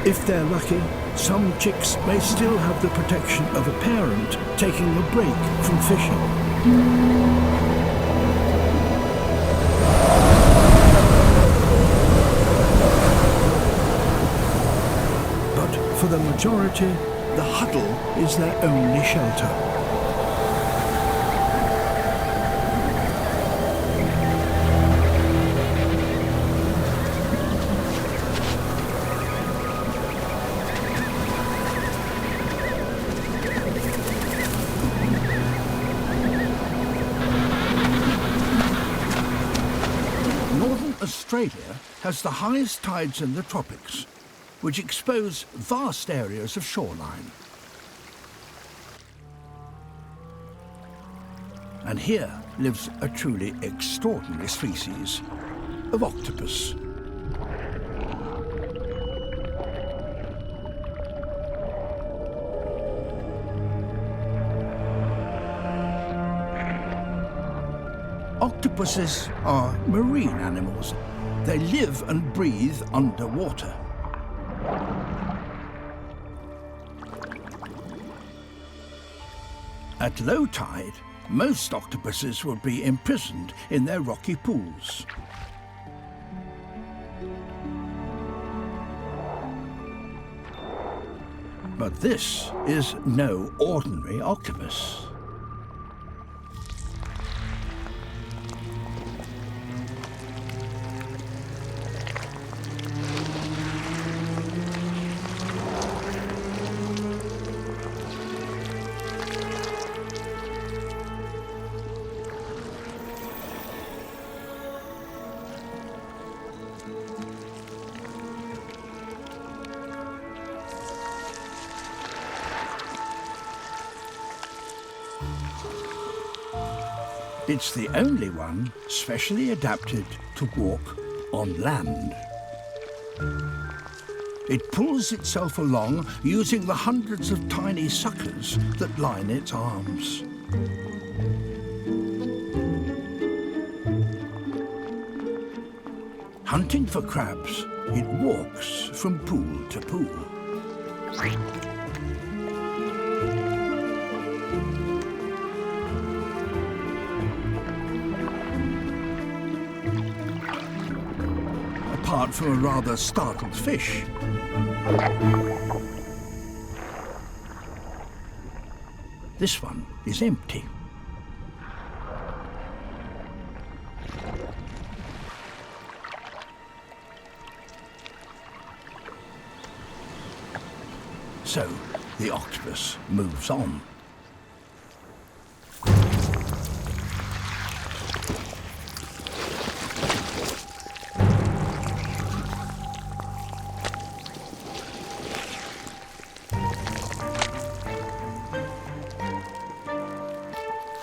If they're lucky, some chicks may still have the protection of a parent taking a break from fishing. But for the majority, the huddle is their only shelter. Northern Australia has the highest tides in the tropics, which expose vast areas of shoreline. And here lives a truly extraordinary species of octopus. Octopuses are marine animals. They live and breathe underwater. At low tide, most octopuses would be imprisoned in their rocky pools. But this is no ordinary octopus. It's the only one specially adapted to walk on land. It pulls itself along using the hundreds of tiny suckers that line its arms. Hunting for crabs, it walks from pool to pool. Apart from a rather startled fish. This one is empty. So the octopus moves on.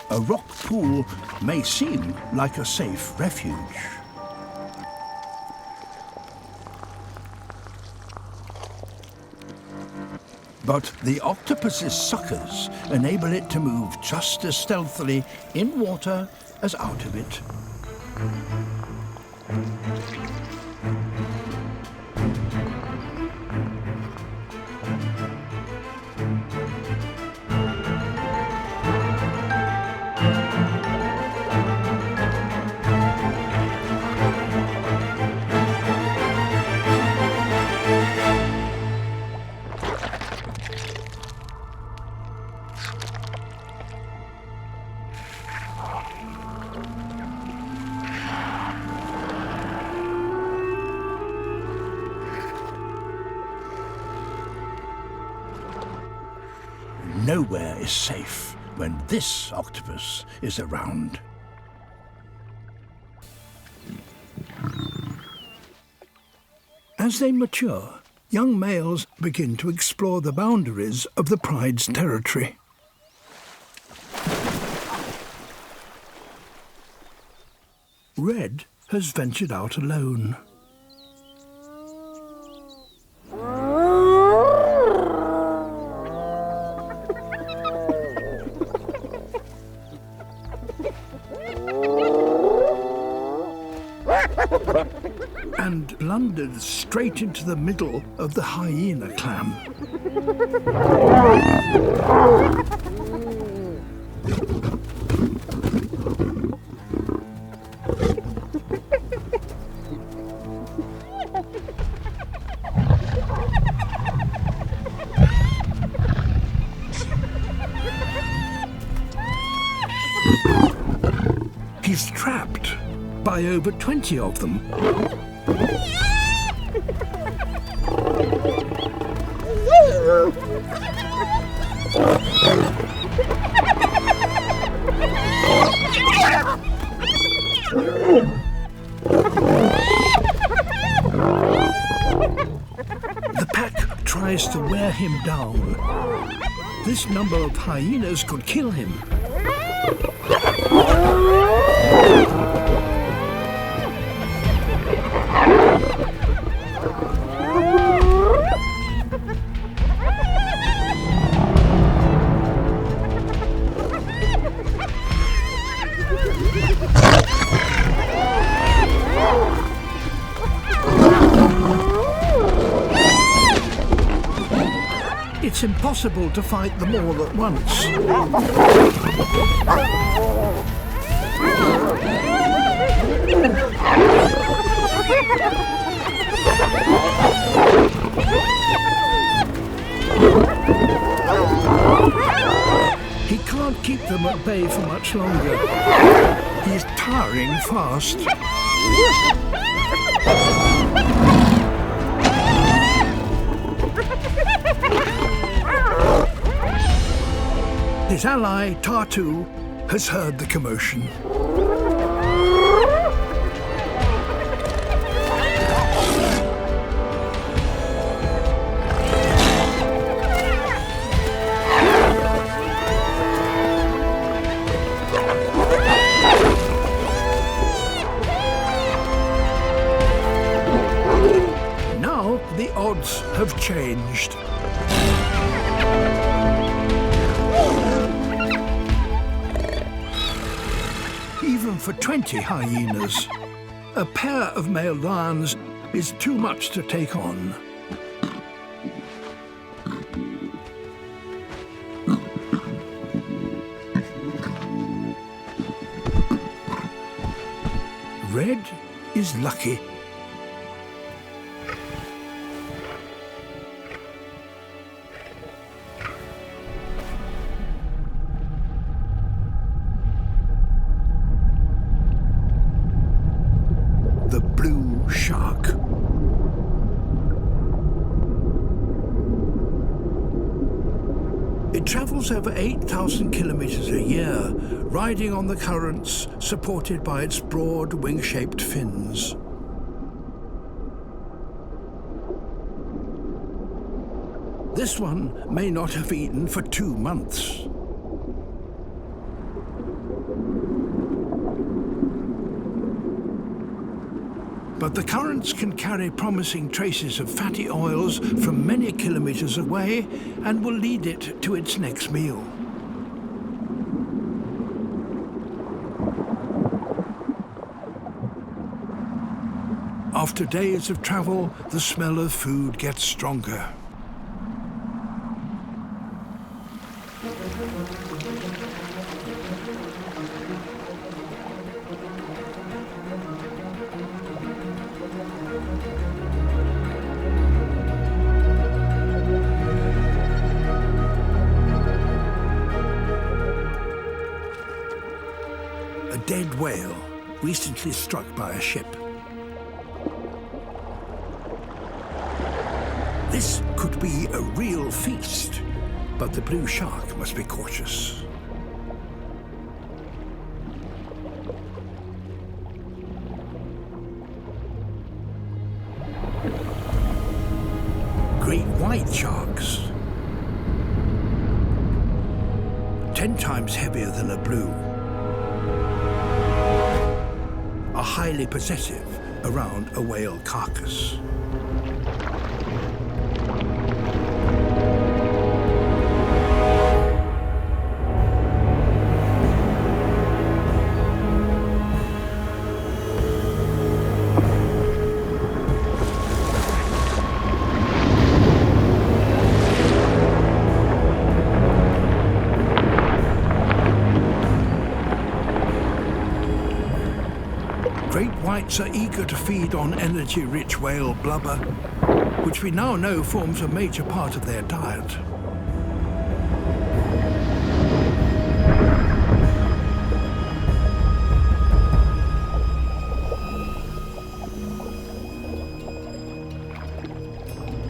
A rock pool may seem like a safe refuge. But the octopus's suckers enable it to move just as stealthily in water as out of it. nowhere is safe when this octopus is around. As they mature, young males begin to explore the boundaries of the pride's territory. Red has ventured out alone. And blundered straight into the middle of the hyena clan. He's trapped by over 20 of them. The pack tries to wear him down. This number of hyenas could kill him. It's impossible to fight them all at once. He can't keep them at bay for much longer. He's tiring fast. His ally, Tartu, has heard the commotion. Now the odds have changed. Even for 20 hyenas, a pair of male lions is too much to take on. Red is lucky. The blue shark. It travels over 8,000 kilometers a year, riding on the currents supported by its broad wing-shaped fins. This one may not have eaten for 2 months. But the currents can carry promising traces of fatty oils from many kilometers away and will lead it to its next meal. After days of travel, the smell of food gets stronger. A dead whale, recently struck by a ship. This could be a real feast, but the blue shark must be cautious. Great white sharks, 10 times heavier than a blue, are highly possessive around a whale carcass. Great whites are eager to feed on energy-rich whale blubber, which we now know forms a major part of their diet.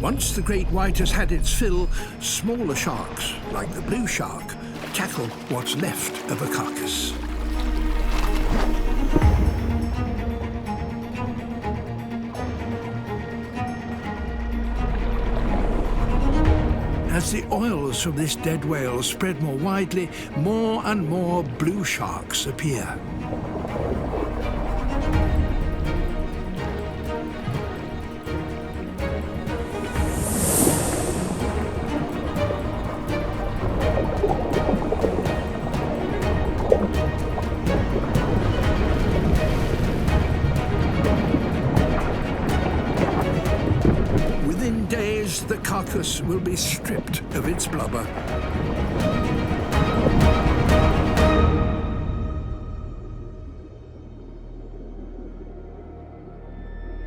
Once the great white has had its fill, smaller sharks, like the blue shark, tackle what's left of a carcass. As the oils from this dead whale spread more widely, more and more blue sharks appear. Within days, the carcass will be stripped of its blubber.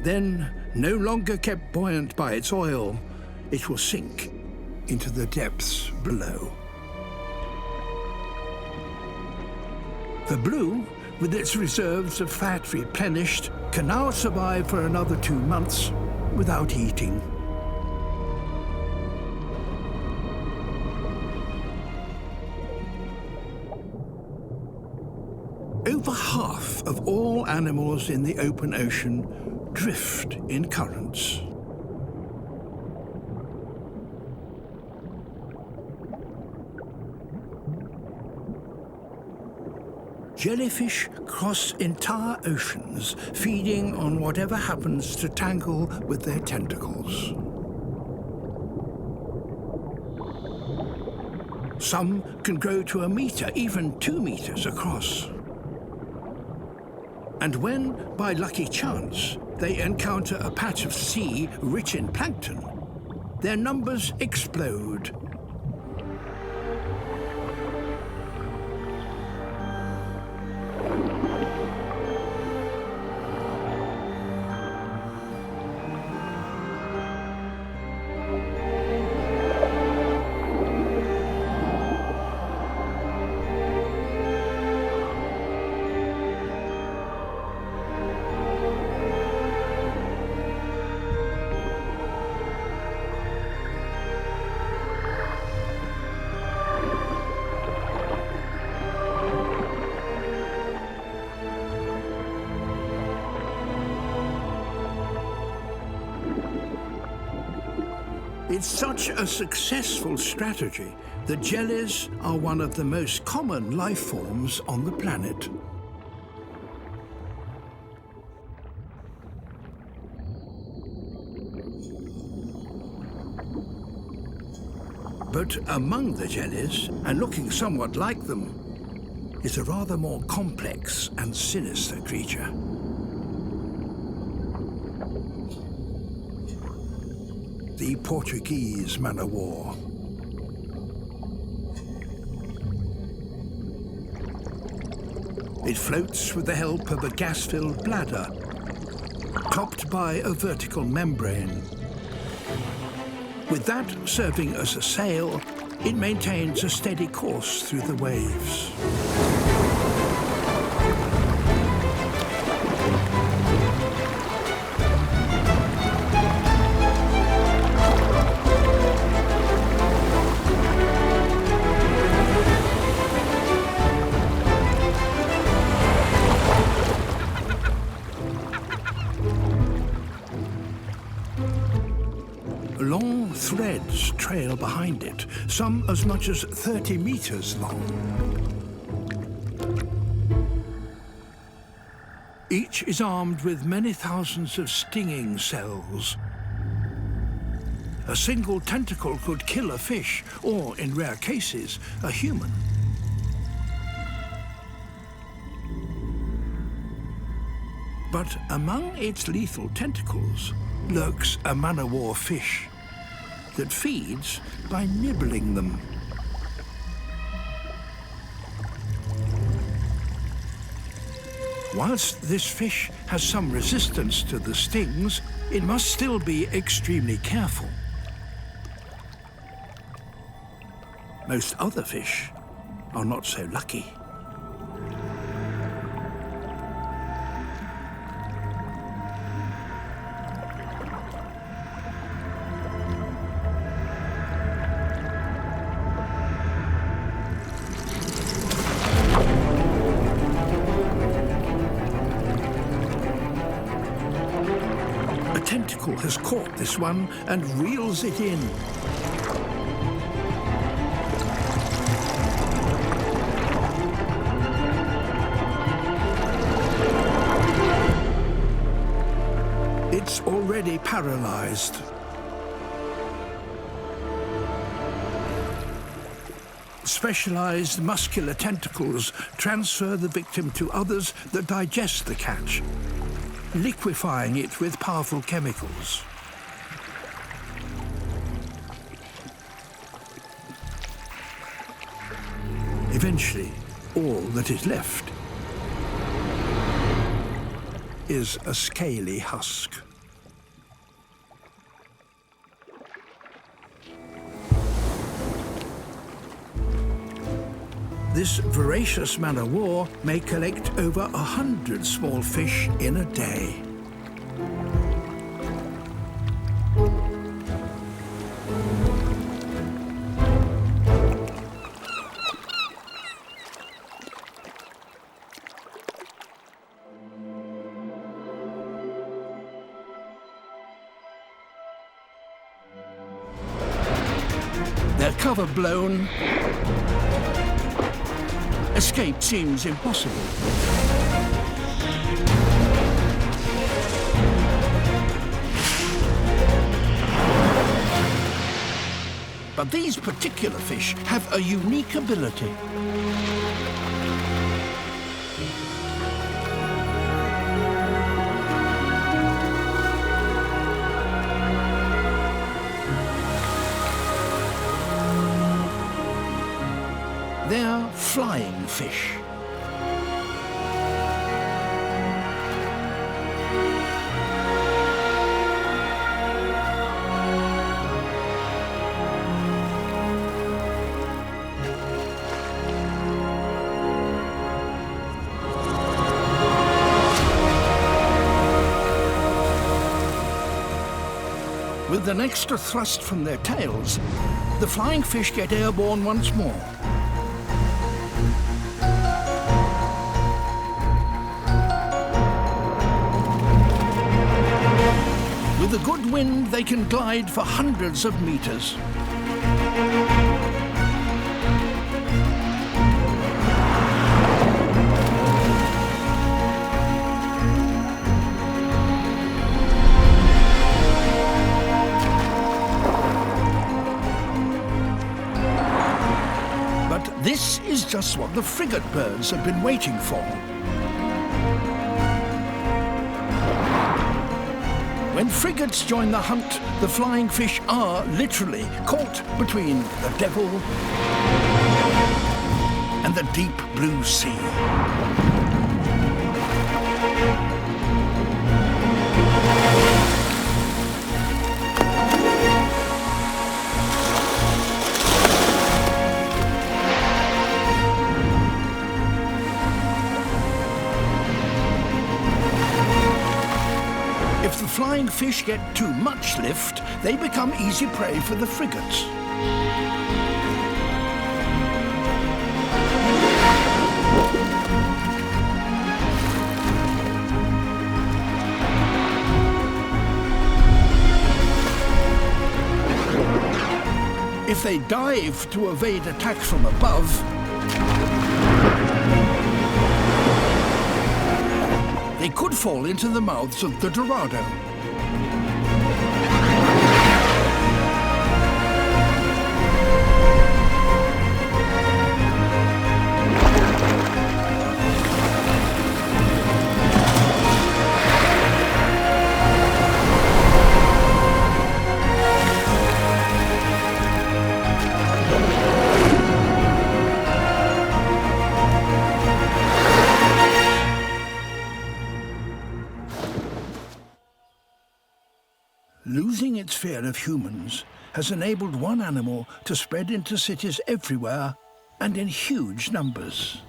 Then, no longer kept buoyant by its oil, it will sink into the depths below. The blue, with its reserves of fat replenished, can now survive for another 2 months without eating. Over half of all animals in the open ocean drift in currents. Jellyfish cross entire oceans, feeding on whatever happens to tangle with their tentacles. Some can grow to 1 meter, even 2 meters across. And when, by lucky chance, they encounter a patch of sea rich in plankton, their numbers explode. It's such a successful strategy that jellies are one of the most common life forms on the planet. But among the jellies, and looking somewhat like them, is a rather more complex and sinister creature. The Portuguese man-o'-war. It floats with the help of a gas-filled bladder, topped by a vertical membrane. With that serving as a sail, it maintains a steady course through the waves. trail behind it, some as much as 30 meters long. Each is armed with many thousands of stinging cells. A single tentacle could kill a fish, or, in rare cases, a human. But among its lethal tentacles lurks a man-o'-war fish that feeds by nibbling them. Whilst this fish has some resistance to the stings, it must still be extremely careful. Most other fish are not so lucky. A tentacle has caught this one and reels it in. It's already paralyzed. Specialized muscular tentacles transfer the victim to others that digest the catch, liquefying it with powerful chemicals. Eventually, all that is left is a scaly husk. This voracious man-o'-war may collect over 100 small fish in a day. Their cover blown, escape seems impossible. But these particular fish have a unique ability. They're flying fish. With an extra thrust from their tails, the flying fish get airborne once more. With a good wind, they can glide for hundreds of meters. But this is just what the frigate birds have been waiting for. When frigates join the hunt, the flying fish are literally caught between the devil and the deep blue sea. If the flying fish get too much lift, they become easy prey for the frigates. if they dive to evade attack from above, they could fall into the mouths of the Dorado. Losing its fear of humans has enabled one animal to spread into cities everywhere and in huge numbers.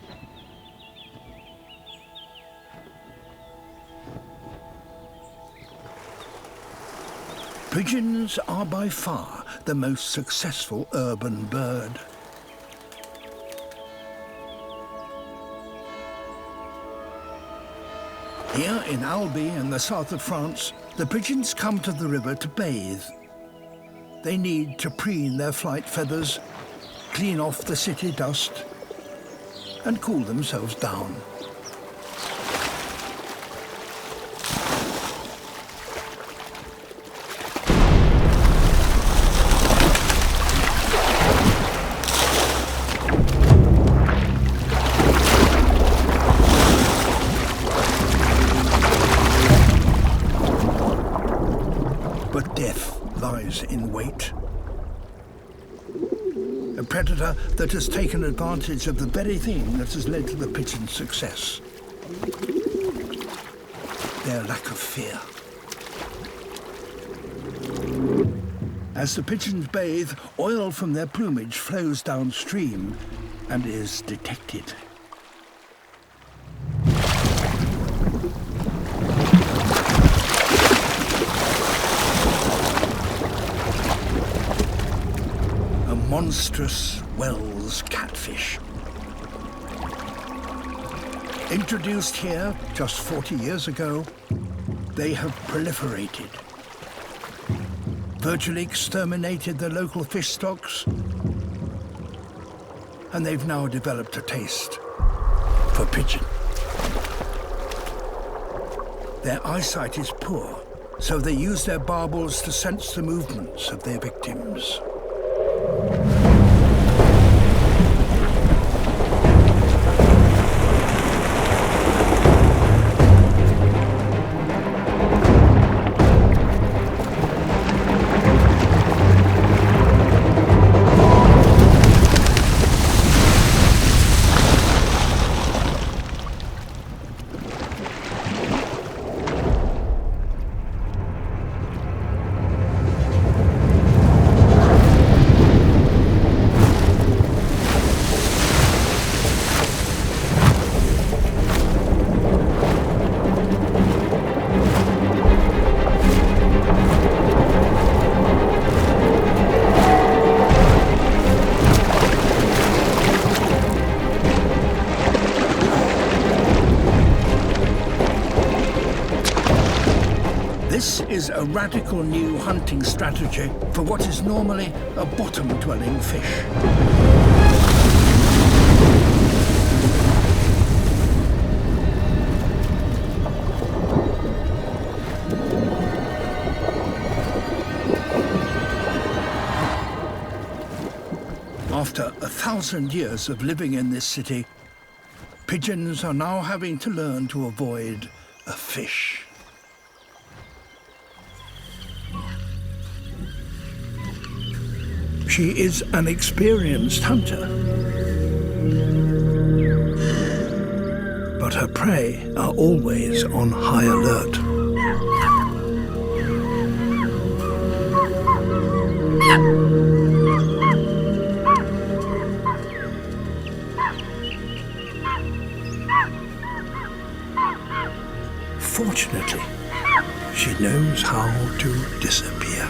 Pigeons are by far the most successful urban bird. Here in Albi in the south of France, the pigeons come to the river to bathe. They need to preen their flight feathers, clean off the city dust, and cool themselves down. In wait. A predator that has taken advantage of the very thing that has led to the pigeon's success. Their lack of fear. As the pigeons bathe, oil from their plumage flows downstream and is detected. Monstrous Wells catfish. Introduced here just 40 years ago, they have proliferated, virtually exterminated the local fish stocks, and they've now developed a taste for pigeon. Their eyesight is poor, so they use their barbels to sense the movements of their victims. This is a radical new hunting strategy for what is normally a bottom-dwelling fish. After 1,000 years of living in this city, pigeons are now having to learn to avoid a fish. She is an experienced hunter, but her prey are always on high alert. Fortunately, she knows how to disappear.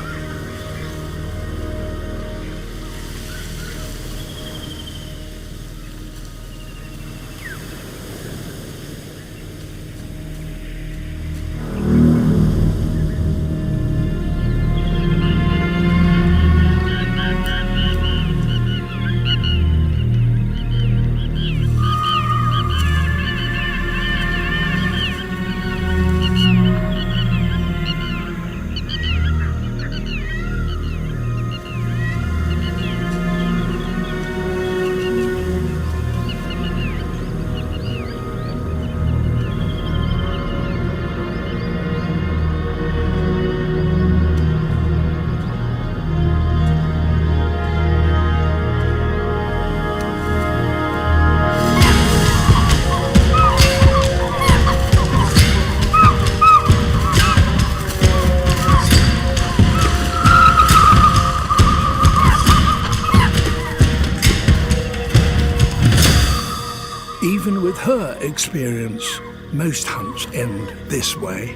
Even with her experience, most hunts end this way.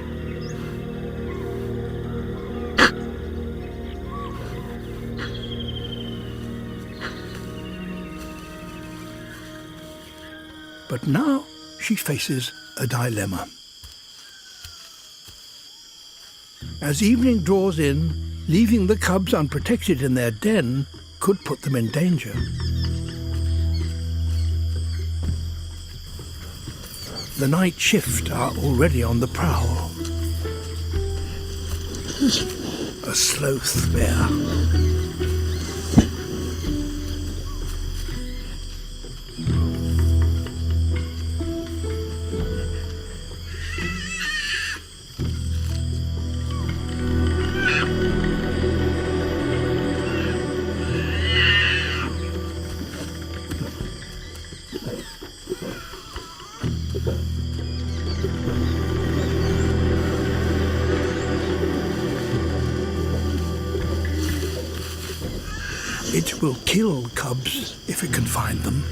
But now she faces a dilemma. As evening draws in, leaving the cubs unprotected in their den could put them in danger. The night shift are already on the prowl. A sloth bear. It will kill cubs if it can find them.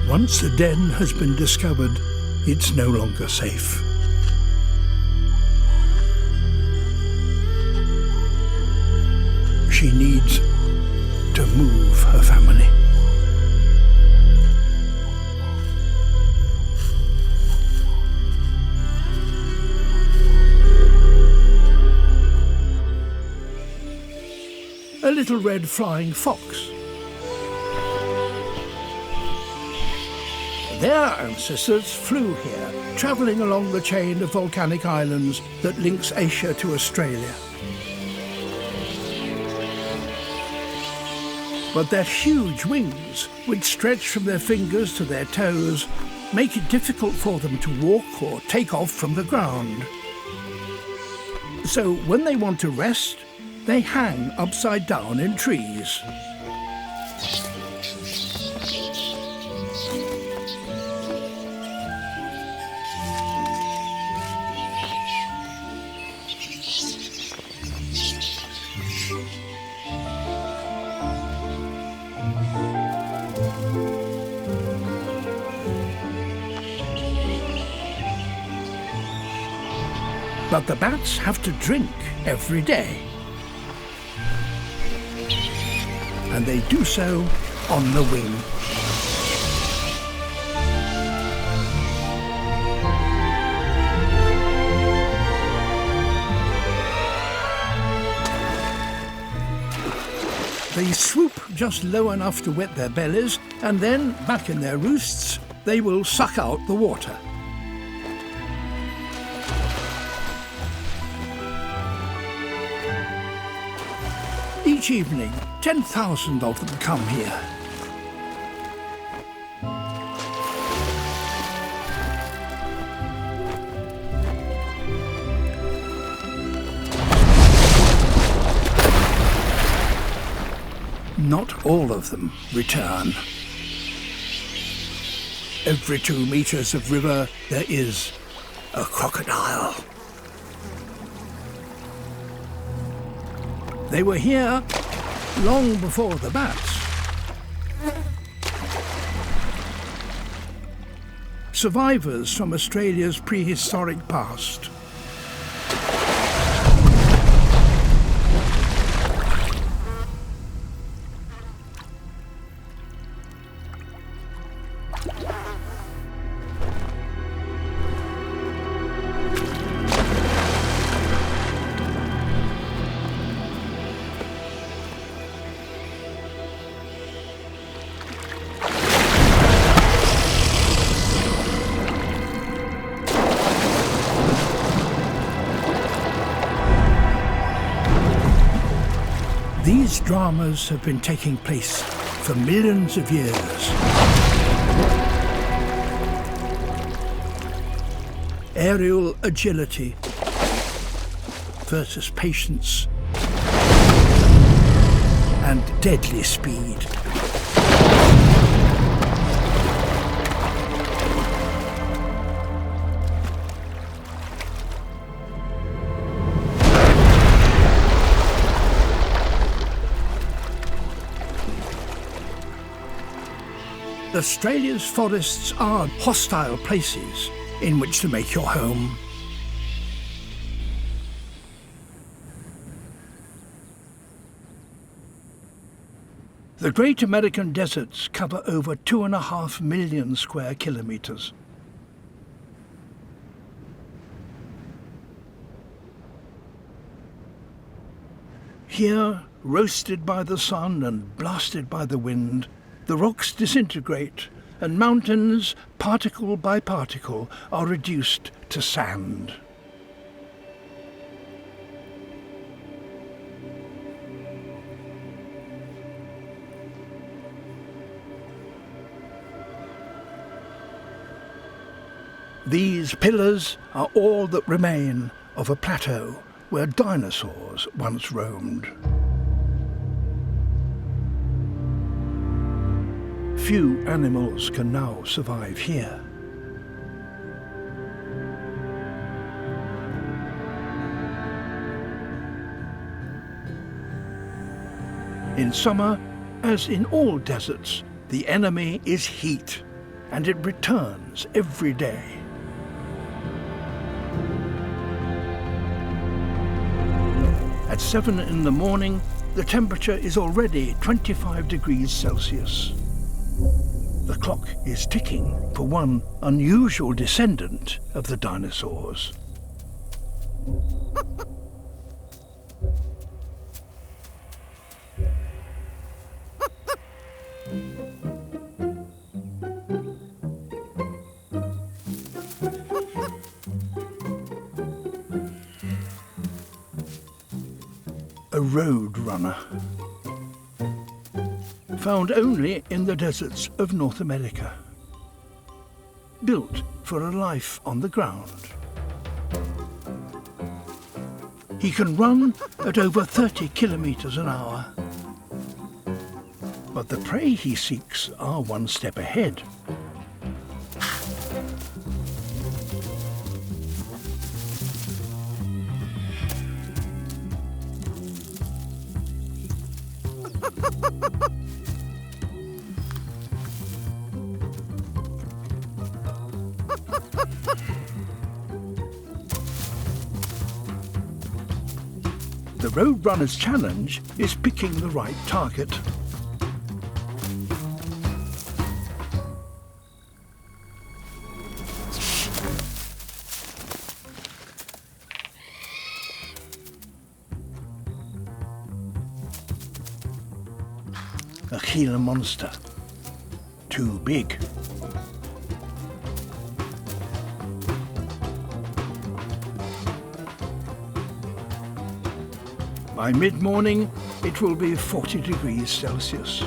Once a den has been discovered, it's no longer safe. She needs to move her family. A little red flying fox. Their ancestors flew here, travelling along the chain of volcanic islands that links Asia to Australia. But their huge wings, which stretch from their fingers to their toes, make it difficult for them to walk or take off from the ground. So when they want to rest, they hang upside down in trees. But the bats have to drink every day. And they do so on the wing. They swoop just low enough to wet their bellies, and then, back in their roosts, they will suck out the water. Each evening, 10,000 of them come here. Not all of them return. Every 2 meters of river, there is a crocodile. They were here long before the bats. Survivors from Australia's prehistoric past. These dramas have been taking place for millions of years. Aerial agility versus patience and deadly speed. Australia's forests are hostile places in which to make your home. The Great American Deserts cover over 2.5 million square kilometres. Here, roasted by the sun and blasted by the wind, the rocks disintegrate and mountains, particle by particle, are reduced to sand. These pillars are all that remain of a plateau where dinosaurs once roamed. Few animals can now survive here. In summer, as in all deserts, the enemy is heat, and it returns every day. At 7 in the morning, the temperature is already 25 degrees Celsius. The clock is ticking for one unusual descendant of the dinosaurs. A roadrunner. Found only in the deserts of North America. Built for a life on the ground. He can run at over 30 kilometers an hour. But the prey he seeks are one step ahead. The roadrunner's challenge is picking the right target. A Gila monster. Too big. By mid-morning, it will be 40 degrees Celsius.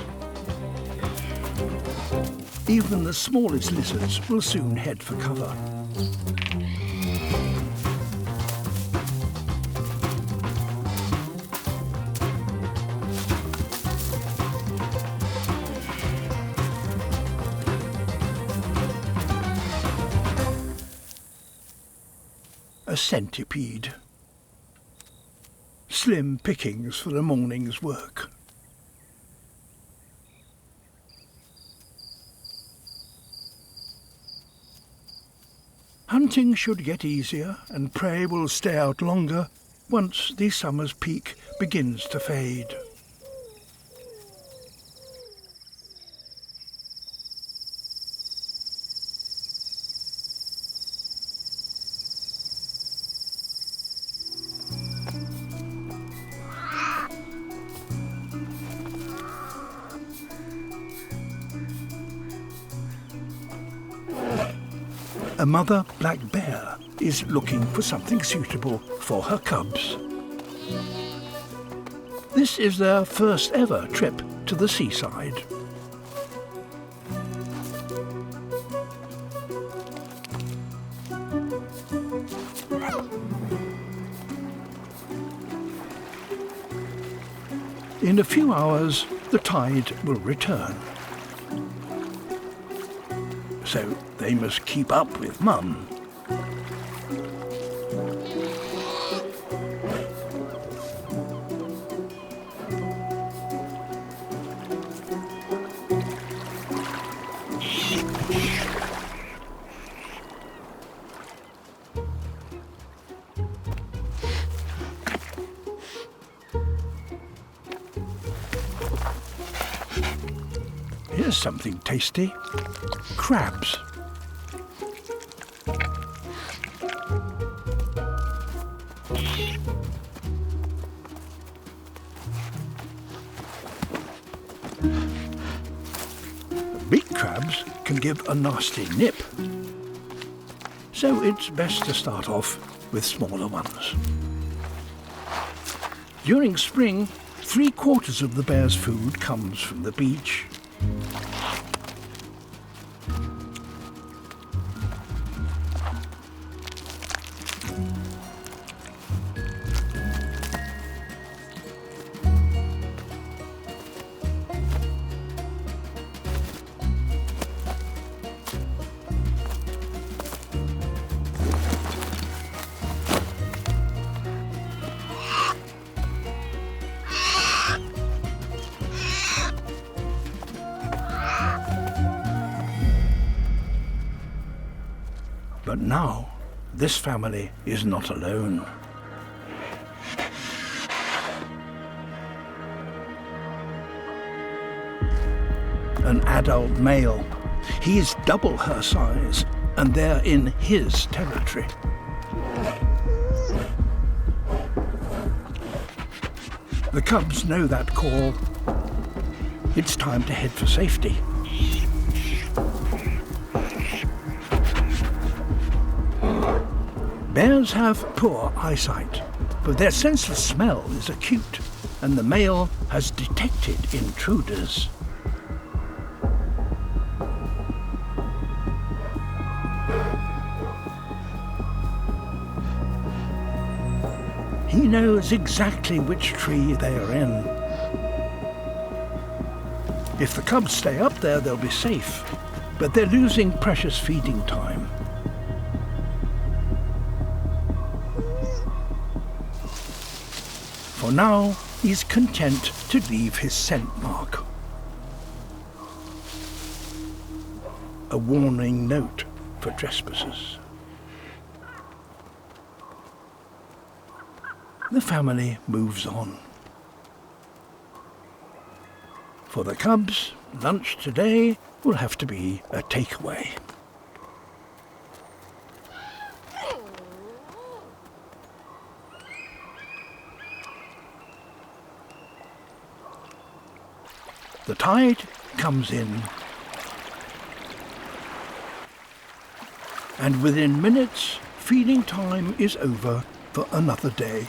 Even the smallest lizards will soon head for cover. A centipede. Slim pickings for the morning's work. Hunting should get easier and prey will stay out longer once the summer's peak begins to fade. A mother black bear is looking for something suitable for her cubs. This is their first ever trip to the seaside. In a few hours, the tide will return. So they must keep up with Mum. Here's something tasty. Crabs. Big crabs can give a nasty nip, so it's best to start off with smaller ones. During spring, 3/4 of the bear's food comes from the beach. But now, this family is not alone. An adult male. He is double her size, and they're in his territory. The cubs know that call. It's time to head for safety. Bears have poor eyesight, but their sense of smell is acute, and the male has detected intruders. He knows exactly which tree they are in. If the cubs stay up there, they'll be safe, but they're losing precious feeding time. For now, he's content to leave his scent mark. A warning note for trespassers. The family moves on. For the cubs, lunch today will have to be a takeaway. The tide comes in, and within minutes, feeding time is over for another day.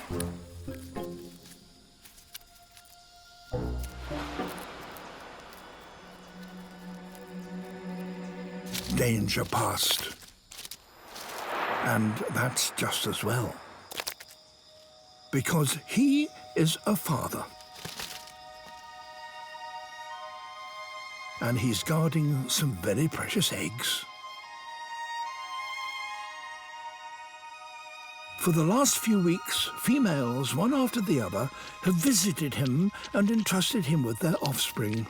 Danger past, and that's just as well, because he is a father. And he's guarding some very precious eggs. For the last few weeks, females, one after the other, have visited him and entrusted him with their offspring.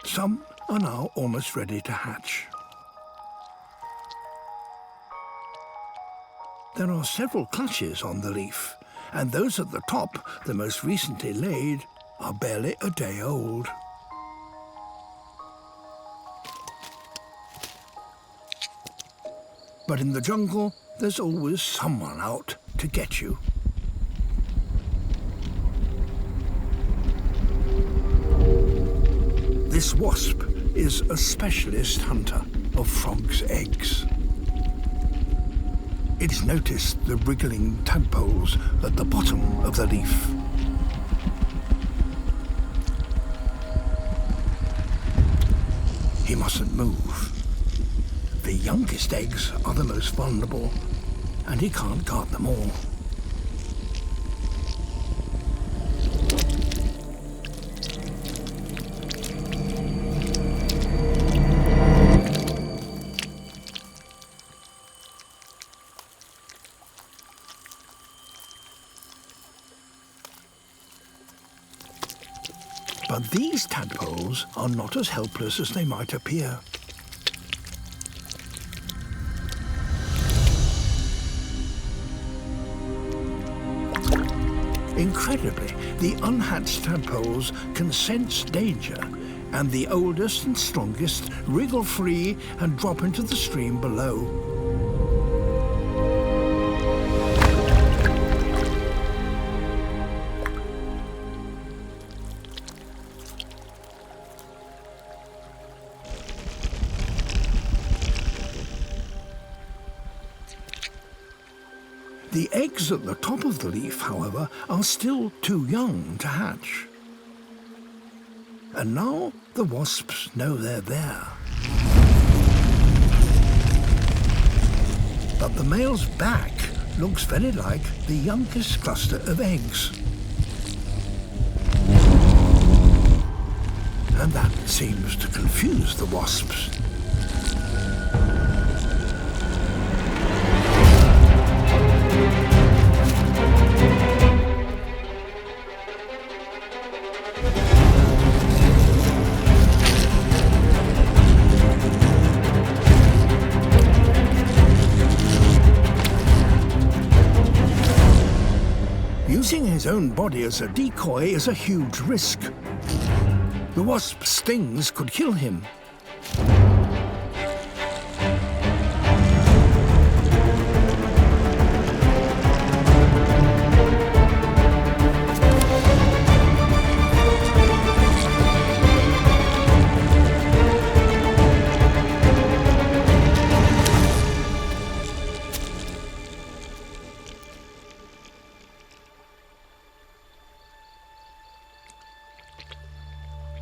Some are now almost ready to hatch. There are several clutches on the leaf, and those at the top, the most recently laid, are barely a day old. But in the jungle, there's always someone out to get you. This wasp is a specialist hunter of frogs' eggs. It's noticed the wriggling tadpoles at the bottom of the leaf. He mustn't move. The youngest eggs are the most vulnerable, and he can't guard them all. But these tadpoles are not as helpless as they might appear. Incredibly, the unhatched tadpoles can sense danger, and the oldest and strongest wriggle free and drop into the stream below. The eggs at the top of the leaf, however, are still too young to hatch. And now the wasps know they're there. But the male's back looks very like the youngest cluster of eggs. And that seems to confuse the wasps. Using his own body as a decoy is a huge risk. The wasp's stings could kill him.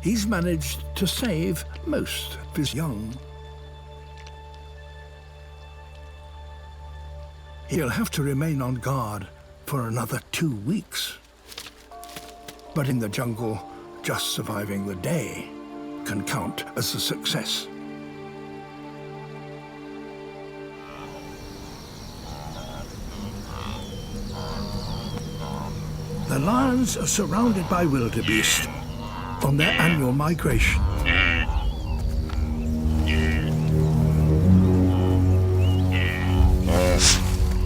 He's managed to save most of his young. He'll have to remain on guard for another 2 weeks. But in the jungle, just surviving the day can count as a success. The lions are surrounded by wildebeest on their annual migration.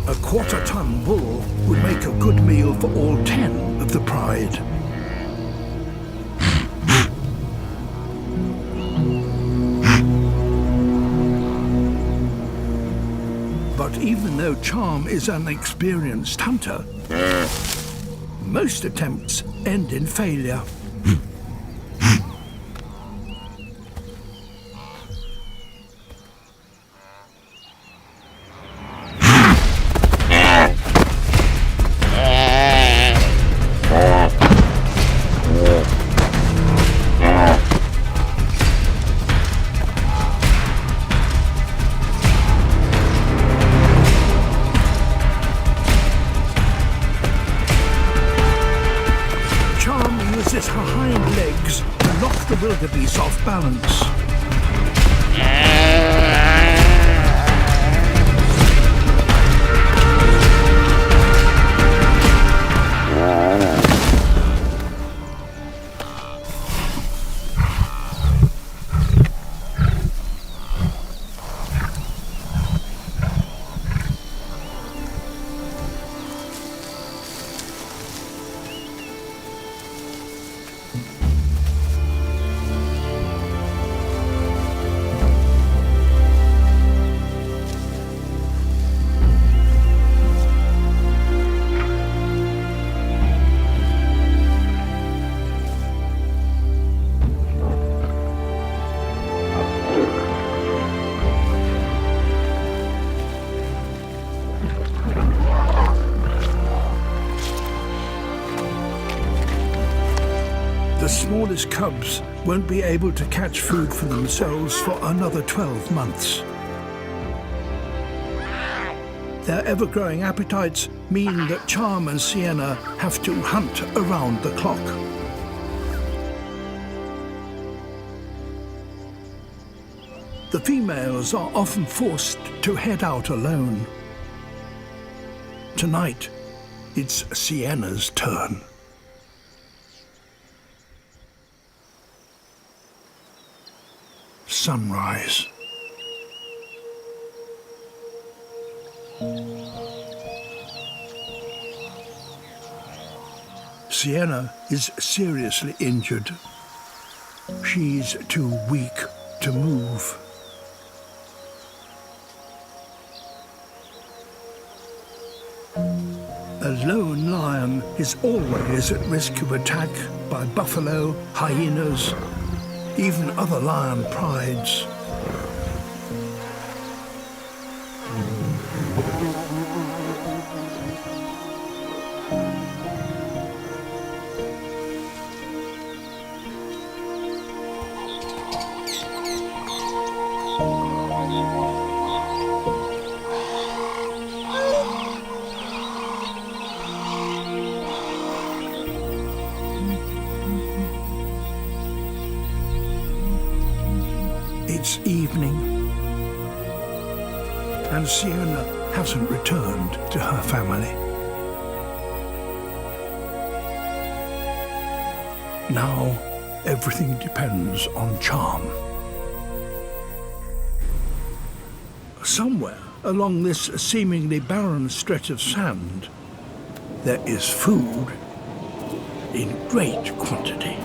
A quarter-ton bull would make a good meal for all 10 of the pride. But even though Charm is an experienced hunter, most attempts end in failure. Uses her hind legs to knock the wildebeest off balance. smallest cubs won't be able to catch food for themselves for another 12 months. Their ever-growing appetites mean that Charm and Sienna have to hunt around the clock. The females are often forced to head out alone. Tonight, it's Sienna's turn. Sunrise. Sienna is seriously injured. She's too weak to move. A lone lion is always at risk of attack by buffalo, hyenas, even other lion prides. It's evening, and Sienna hasn't returned to her family. Now, everything depends on Charm. Somewhere along this seemingly barren stretch of sand, there is food in great quantity.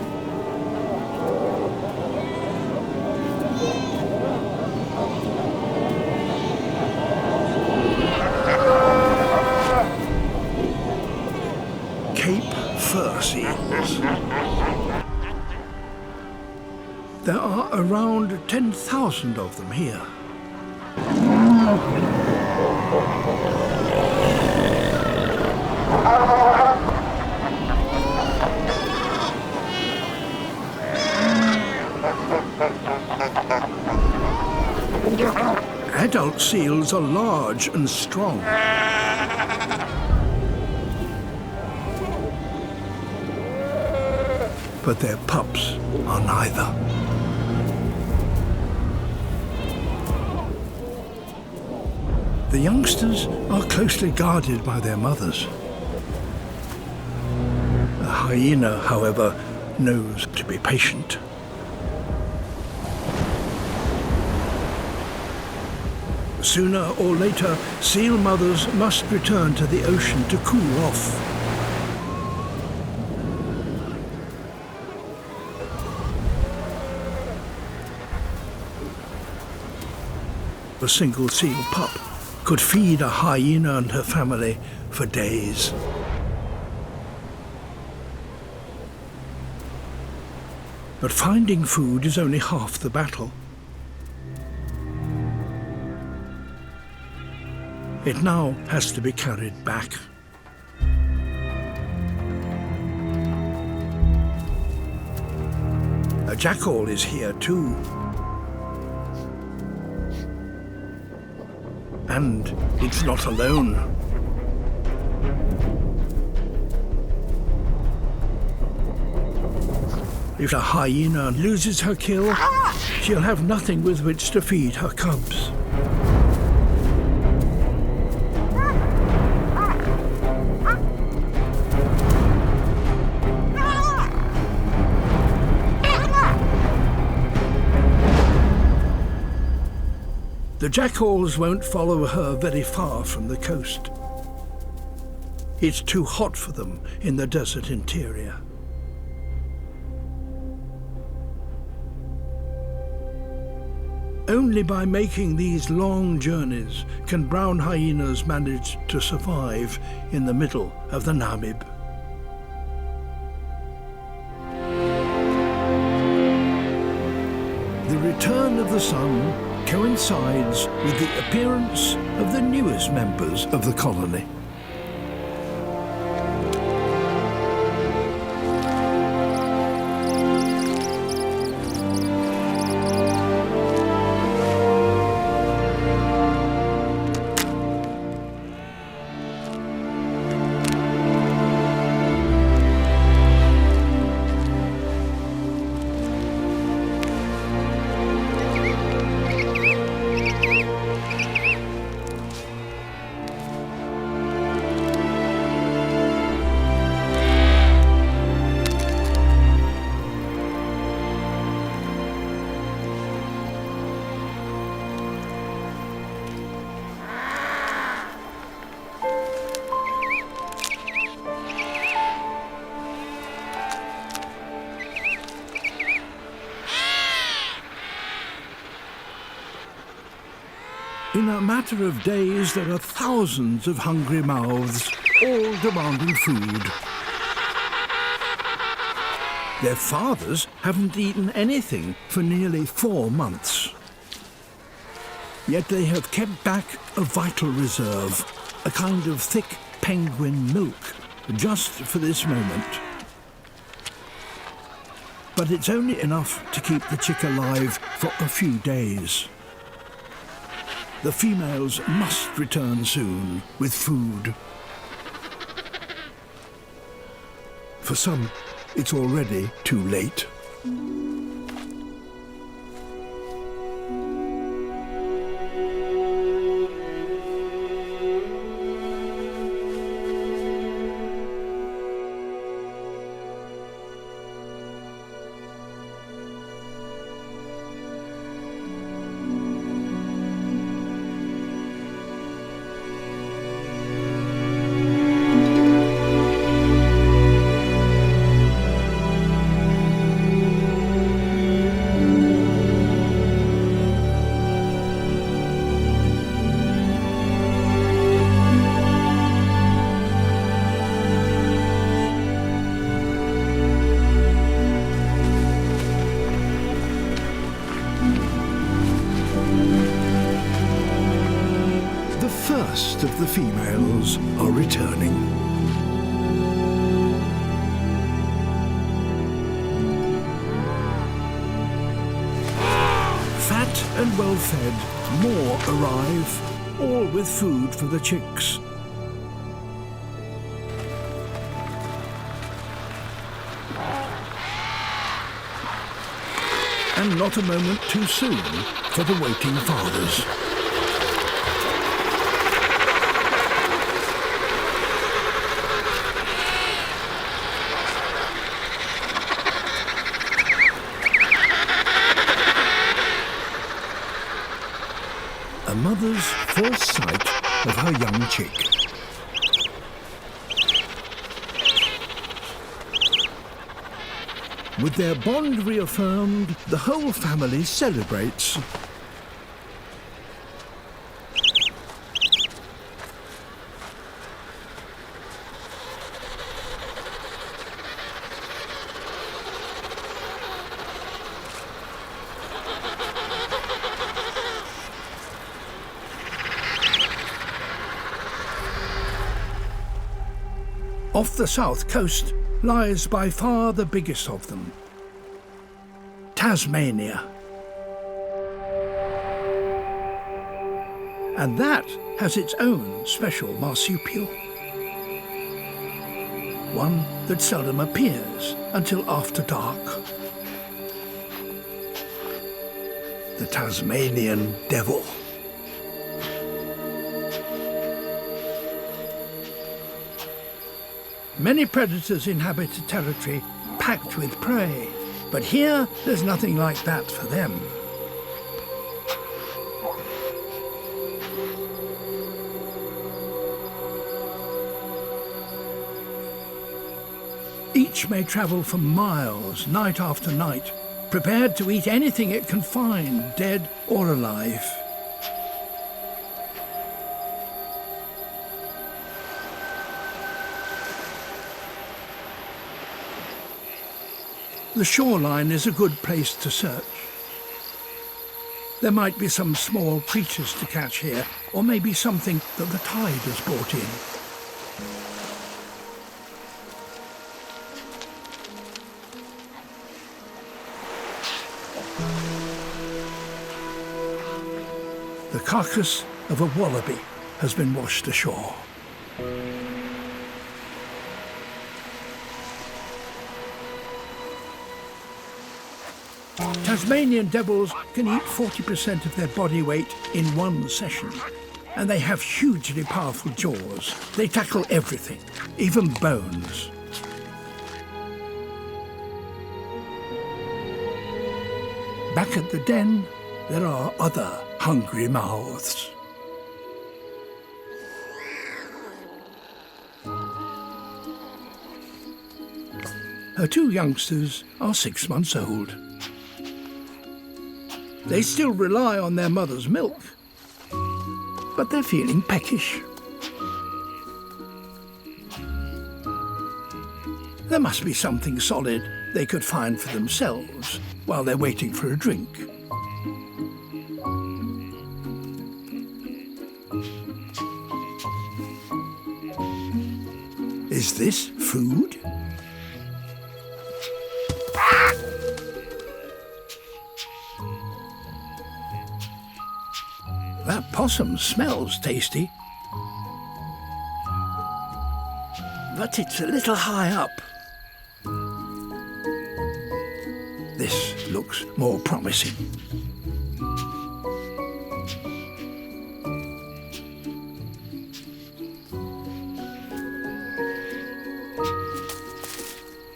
Fur seals. There are around 10,000 of them here. Adult seals are large and strong. But their pups are neither. The youngsters are closely guarded by their mothers. The hyena, however, knows to be patient. Sooner or later, seal mothers must return to the ocean to cool off. A single seal pup could feed a hyena and her family for days. But finding food is only half the battle. It now has to be carried back. A jackal is here too. And it's not alone. If a hyena loses her kill, she'll have nothing with which to feed her cubs. The jackals won't follow her very far from the coast. It's too hot for them in the desert interior. Only by making these long journeys can brown hyenas manage to survive in the middle of the Namib. The return of the sun coincides with the appearance of the newest members of the colony. In a matter of days, there are thousands of hungry mouths, all demanding food. Their fathers haven't eaten anything for nearly 4 months. Yet they have kept back a vital reserve, a kind of thick penguin milk, just for this moment. But it's only enough to keep the chick alive for a few days. The females must return soon with food. For some, it's already too late. Of the females are returning. Fat and well-fed, more arrive, all with food for the chicks. And not a moment too soon for the waiting fathers. A mother's first sight of her young chick. With their bond reaffirmed, the whole family celebrates. Off the south coast lies by far the biggest of them, Tasmania. And that has its own special marsupial. One that seldom appears until after dark. The Tasmanian devil. Many predators inhabit a territory packed with prey, but here there's nothing like that for them. Each may travel for miles, night after night, prepared to eat anything it can find, dead or alive. The shoreline is a good place to search. There might be some small creatures to catch here, or maybe something that the tide has brought in. The carcass of a wallaby has been washed ashore. Tasmanian devils can eat 40% of their body weight in one session, and they have hugely powerful jaws. They tackle everything, even bones. Back at the den, there are other hungry mouths. Her 2 youngsters are 6 months old. They still rely on their mother's milk. but they're feeling peckish. There must be something solid they could find for themselves while they're waiting for a drink. Is this food? That possum smells tasty. But it's a little high up. This looks more promising.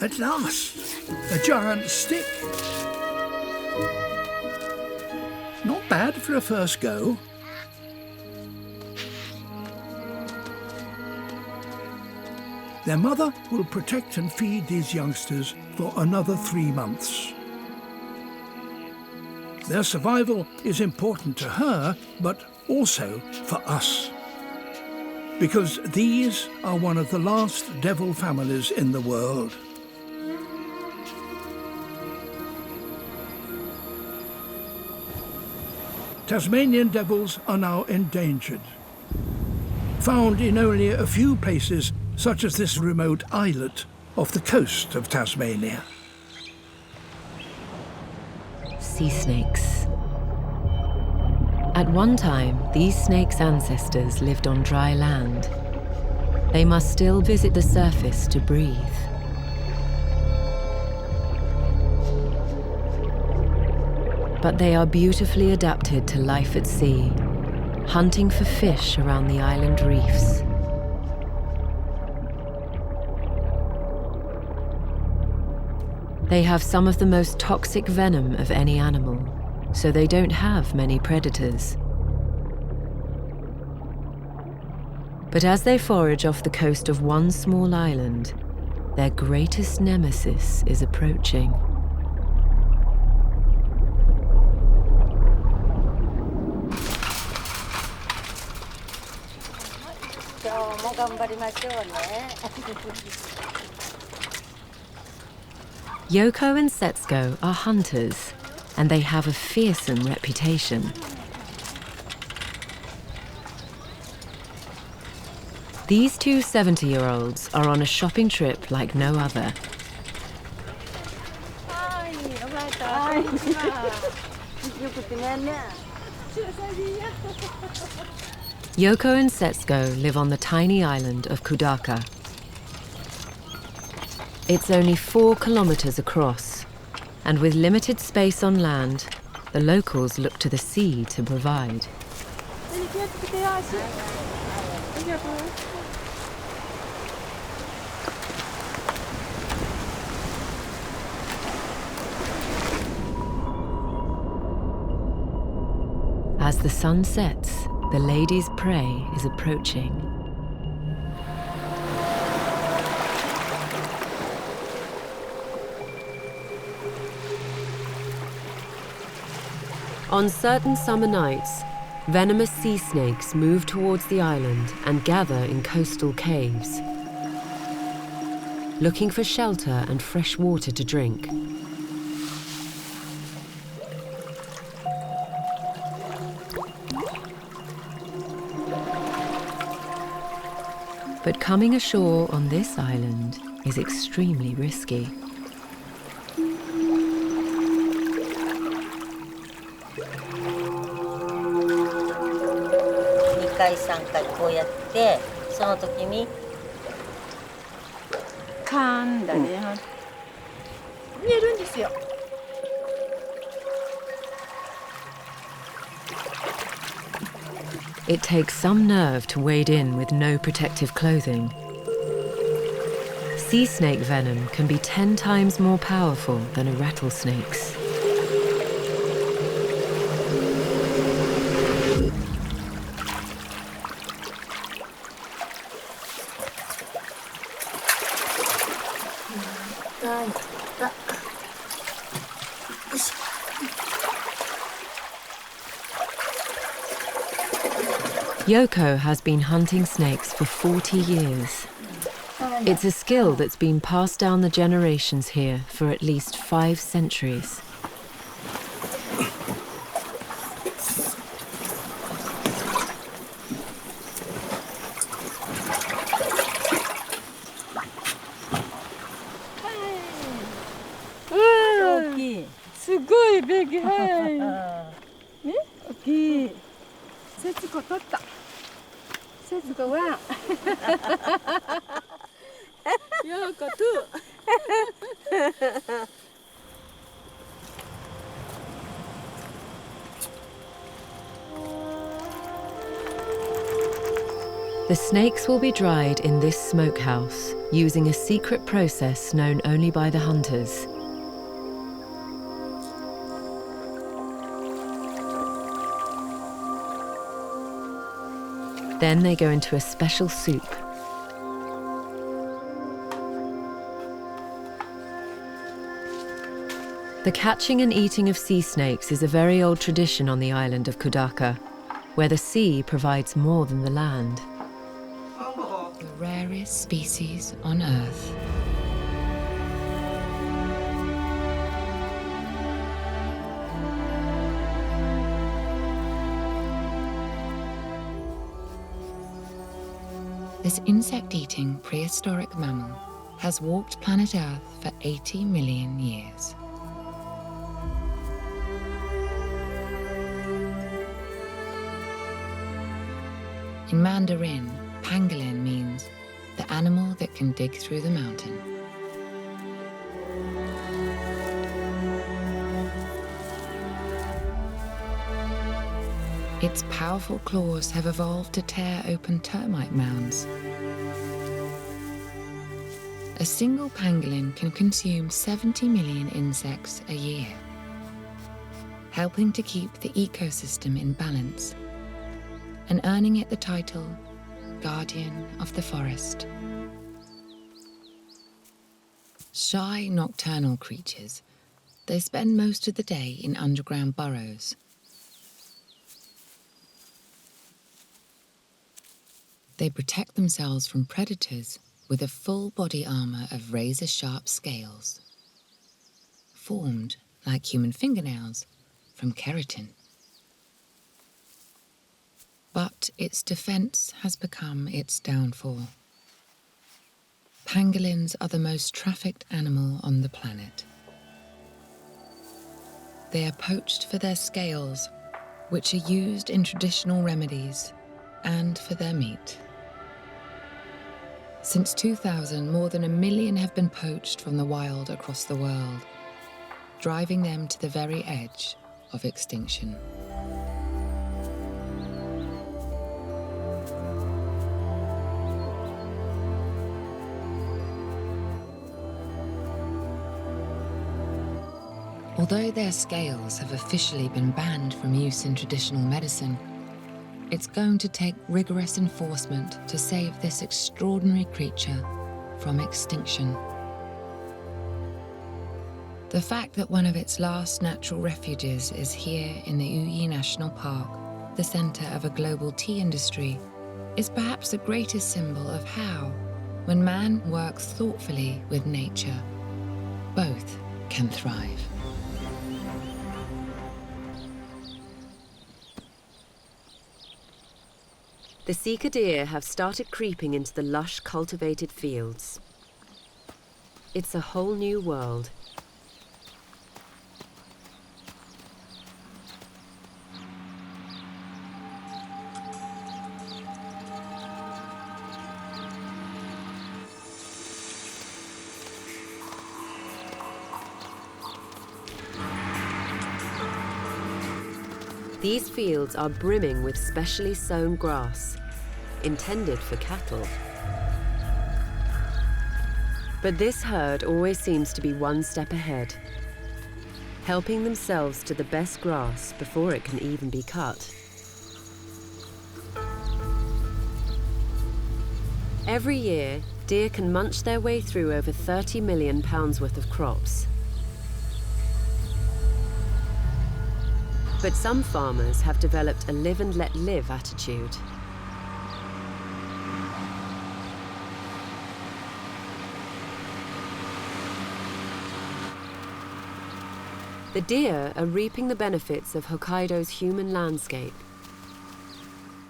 At last, a giant stick. Not bad for a first go. Their mother will protect and feed these youngsters for another 3 months. Their survival is important to her, but also for us. Because these are one of the last devil families in the world. Tasmanian devils are now endangered. Found in only a few places, such as this remote islet off the coast of Tasmania.
Sea snakes. At one time, these snakes' ancestors lived on dry land. They must still visit the surface to breathe. But they are beautifully adapted to life at sea, hunting for fish around the island reefs. They have some of the most toxic venom of any animal, so they don't have many predators. But as they forage off the coast of one small island, their greatest nemesis is approaching. Yoko and Setsuko are hunters, and they have a fearsome reputation. These two 70-year-olds are on a shopping trip like no other. Yoko and Setsuko live on the tiny island of Kudaka. It's only 4 kilometers across, and with limited space on land, the locals look to the sea to provide. As the sun sets, the lady's prey is approaching. On certain summer nights, venomous sea snakes move towards the island and gather in coastal caves, looking for shelter and fresh water to drink. But coming ashore on this island is extremely risky. It takes some nerve to wade in with no protective clothing. Sea snake venom can be 10 times more powerful than a rattlesnake's. Yoko has been hunting snakes for 40 years. It's a skill that's been passed down the generations here for at least 5 centuries. The snakes will be dried in this smokehouse using a secret process known only by the hunters. Then they go into a special soup. The catching and eating of sea snakes is a very old tradition on the island of Kudaka, where the sea provides more than the land.
The rarest species on Earth. This insect-eating prehistoric mammal has walked planet Earth for 80 million years. In Mandarin, Pangolin means the animal that can dig through the mountain. Its powerful claws have evolved to tear open termite mounds. A single pangolin can consume 70 million insects a year, helping to keep the ecosystem in balance and earning it the title Guardian of the Forest. Shy nocturnal creatures, they spend most of the day in underground burrows. They protect themselves from predators with a full body armor of razor-sharp scales, formed, like human fingernails, from keratin. But its defense has become its downfall. Pangolins are the most trafficked animal on the planet. They are poached for their scales, which are used in traditional remedies, and for their meat. Since 2000, more than 1 million have been poached from the wild across the world, driving them to the very edge of extinction. Although their scales have officially been banned from use in traditional medicine, it's going to take rigorous enforcement to save this extraordinary creature from extinction. The fact that one of its last natural refuges is here in the Uyi National Park, the centre of a global tea industry, is perhaps the greatest symbol of how, when man works thoughtfully with nature, both can thrive.
The Sika deer have started creeping into the lush cultivated fields. It's a whole new world. These fields are brimming with specially sown grass, intended for cattle. But this herd always seems to be one step ahead, helping themselves to the best grass before it can even be cut. Every year, deer can munch their way through over 30 million pounds worth of crops. But some farmers have developed a live and let live attitude. The deer are reaping the benefits of Hokkaido's human landscape.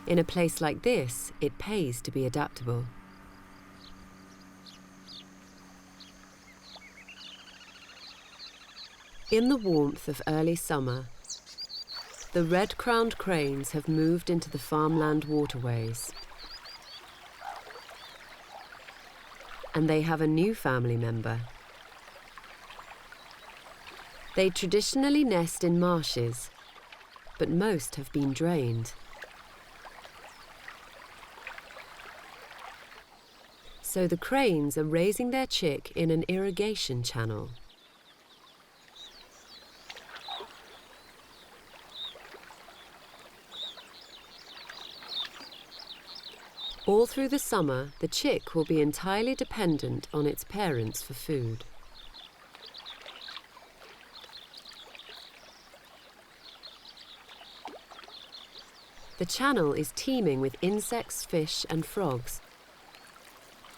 In a place like this, it pays to be adaptable. In the warmth of early summer, the red-crowned cranes have moved into the farmland waterways. And they have a new family member. They traditionally nest in marshes, but most have been drained. So the cranes are raising their chick in an irrigation channel. All through the summer, the chick will be entirely dependent on its parents for food. The channel is teeming with insects, fish, and frogs,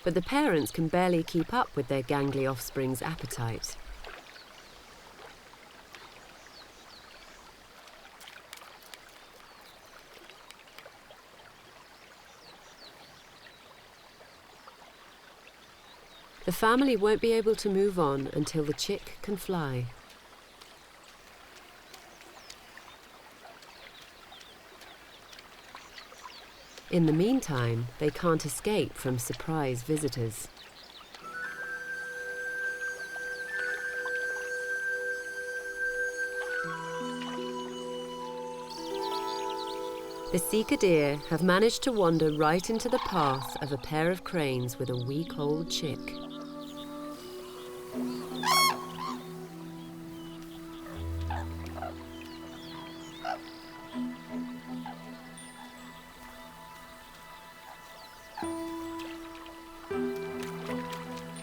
but the parents can barely keep up with their gangly offspring's appetite. The family won't be able to move on until the chick can fly. In the meantime, they can't escape from surprise visitors. The Sika deer have managed to wander right into the path of a pair of cranes with a week-old chick.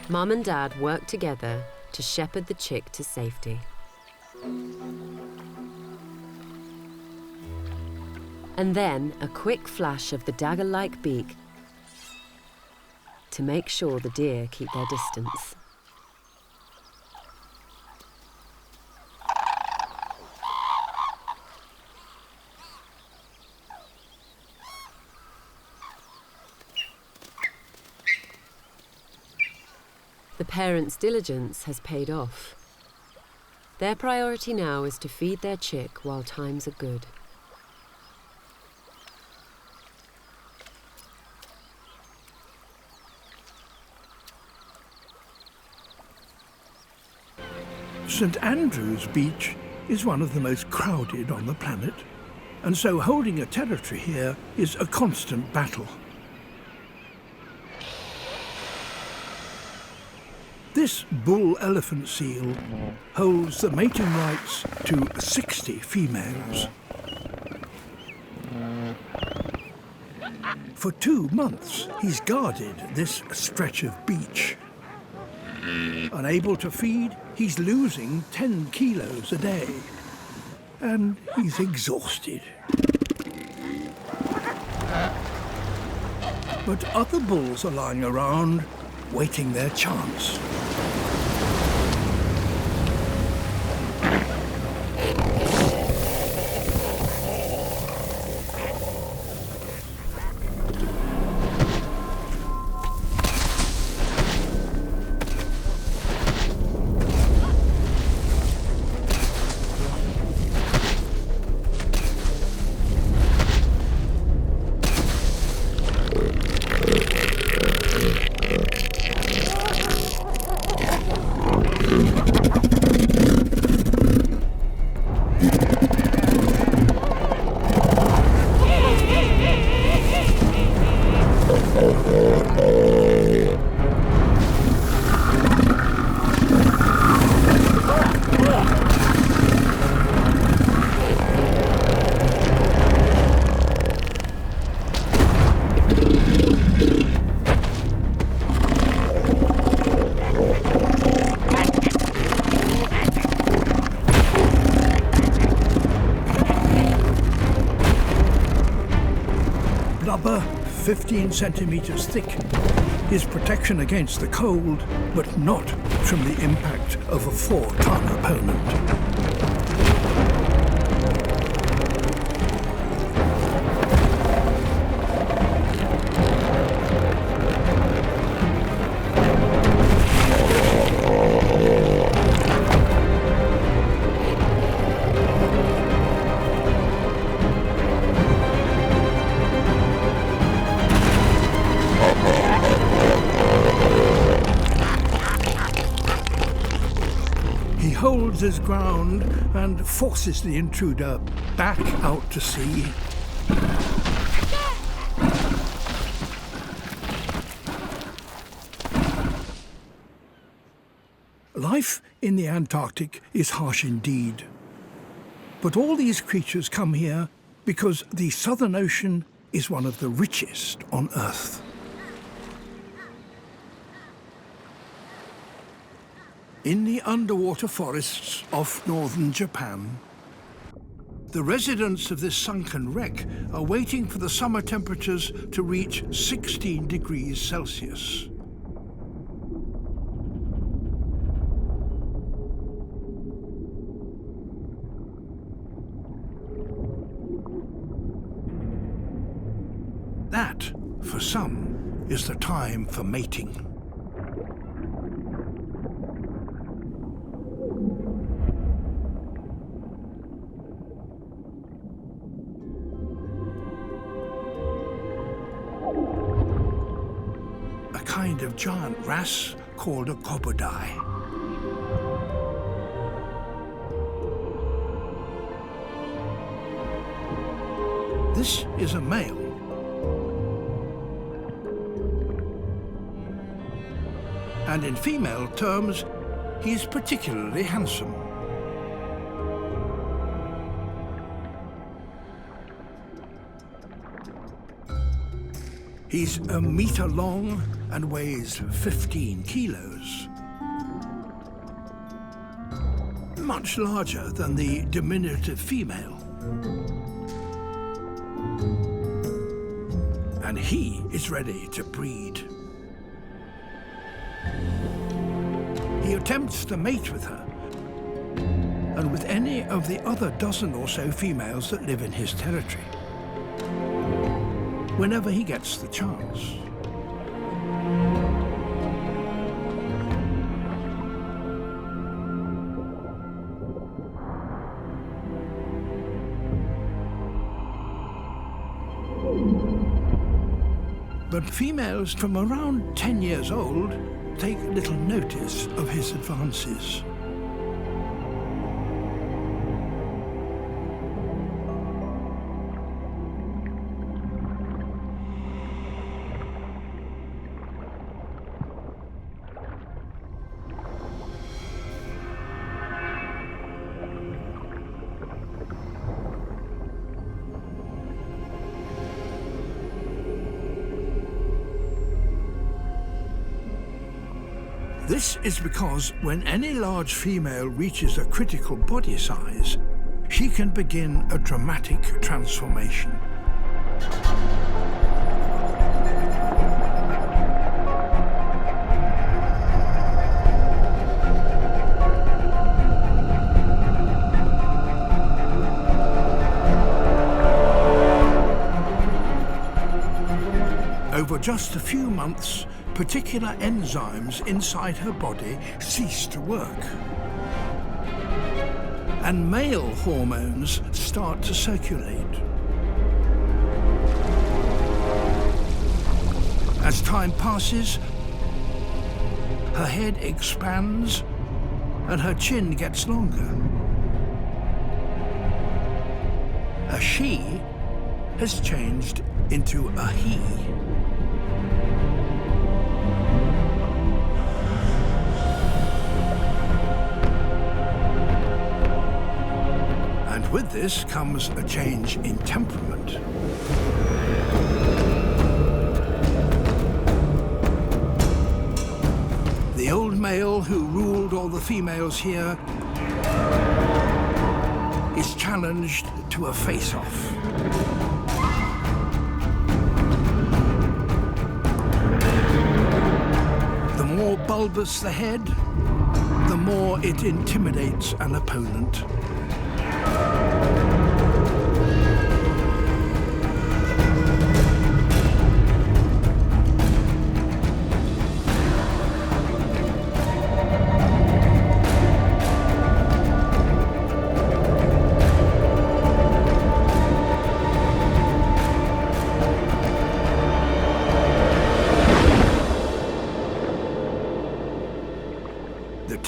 Mum and Dad work together to shepherd the chick to safety. And then a quick flash of the dagger-like beak to make sure the deer keep their distance. The parents' diligence has paid off. Their priority now is to feed their chick while times are good.
St Andrew's Beach is one of the most crowded on the planet, and so holding a territory here is a constant battle. This bull elephant seal holds the mating rights to 60 females. For 2 months, he's guarded this stretch of beach. Unable to feed, he's losing 10 kilos a day. And he's exhausted. But other bulls are lying around, waiting their chance. Blubber, 15 centimeters thick, is protection against the cold, but not from the impact of a 4-ton opponent. holds his ground and forces the intruder back out to sea. Life in the Antarctic is harsh indeed. But all these creatures come here because the Southern Ocean is one of the richest on Earth. In the underwater forests off northern Japan, the residents of this sunken wreck are waiting for the summer temperatures to reach 16 degrees Celsius. That, for some, is the time for mating. A kind of giant wrasse called a cobodai. This is a male. And in female terms, he is particularly handsome. He's a meter long and weighs 15 kilos. Much larger than the diminutive female. And he is ready to breed. He attempts to mate with her, and with any of the other dozen or so females that live in his territory, whenever he gets the chance. But females from around 10 years old take little notice of his advances. This is because when any large female reaches a critical body size, she can begin a dramatic transformation. Over just a few months, particular enzymes inside her body cease to work. And male hormones start to circulate. As time passes, her head expands and her chin gets longer. A she has changed into a he. With this comes a change in temperament. The old male who ruled all the females here is challenged to a face-off. The more bulbous the head, the more it intimidates an opponent.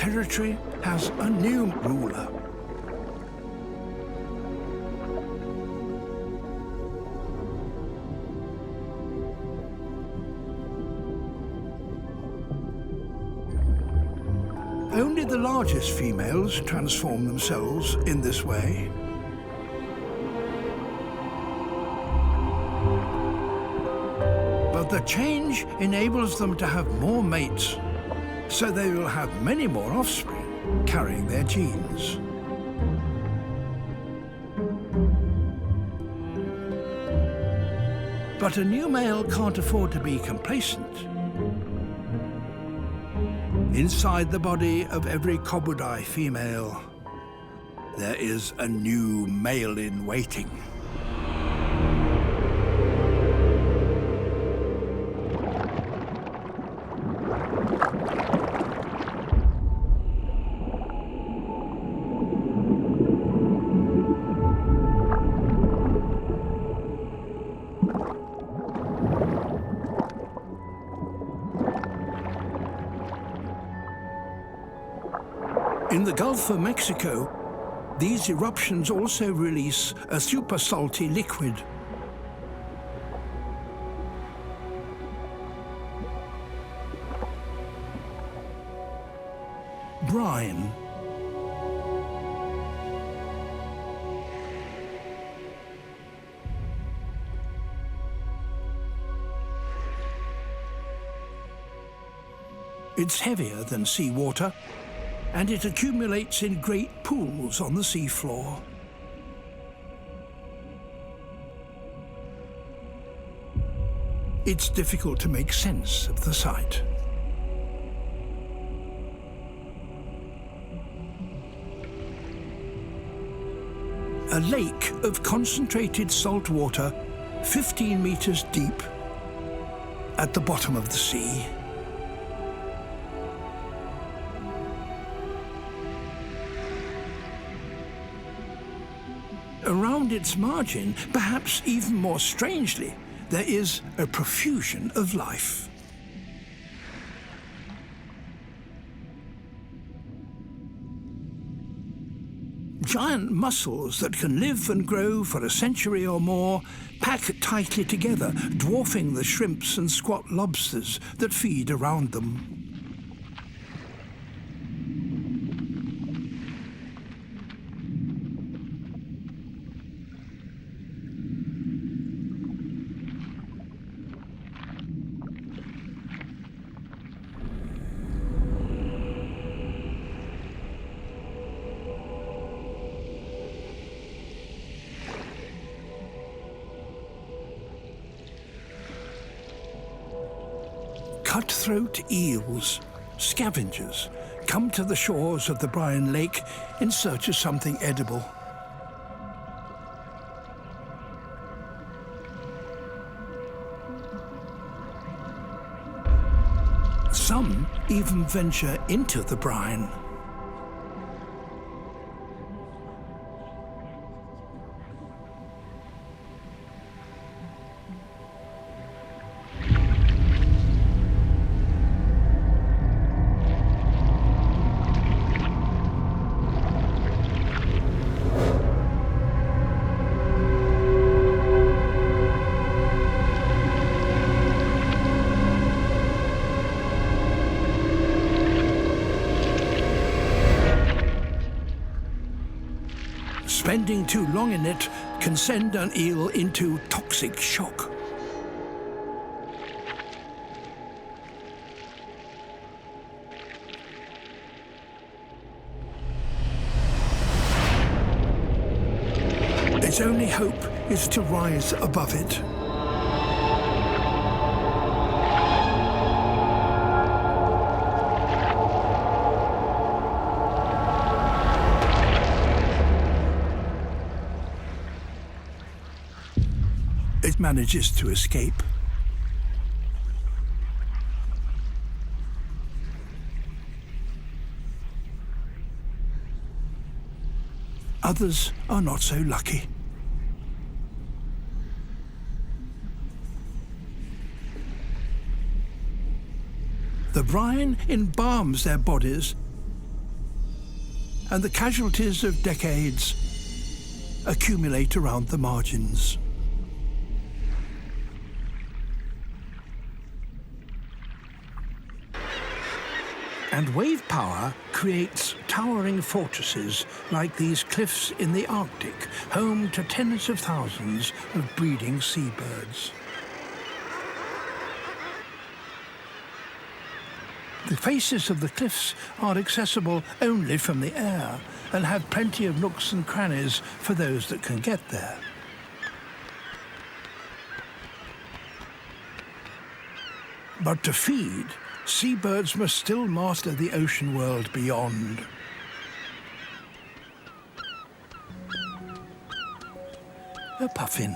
territory has a new ruler. Only the largest females transform themselves in this way. But the change enables them to have more mates, so they will have many more offspring carrying their genes. But a new male can't afford to be complacent. Inside the body of every Kobudai female, there is a new male in waiting. In the Gulf of Mexico, these eruptions also release a super salty liquid. Brine. It's heavier than seawater, and it accumulates in great pools on the seafloor. It's difficult to make sense of the sight. A lake of concentrated salt water, 15 meters deep, at the bottom of the sea. Around its margin, perhaps even more strangely, there is a profusion of life. Giant mussels that can live and grow for a century or more pack tightly together, dwarfing the shrimps and squat lobsters that feed around them. Cutthroat eels, scavengers, come to the shores of the brine lake in search of something edible. Some even venture into the brine. Spending too long in it can send an eel into toxic shock. Its only hope is to rise above it. It manages to escape. Others are not so lucky. The brine embalms their bodies and the casualties of decades accumulate around the margins. And wave power creates towering fortresses like these cliffs in the Arctic, home to tens of thousands of breeding seabirds. The faces of the cliffs are accessible only from the air and have plenty of nooks and crannies for those that can get there. But to feed, seabirds must still master the ocean world beyond. A puffin.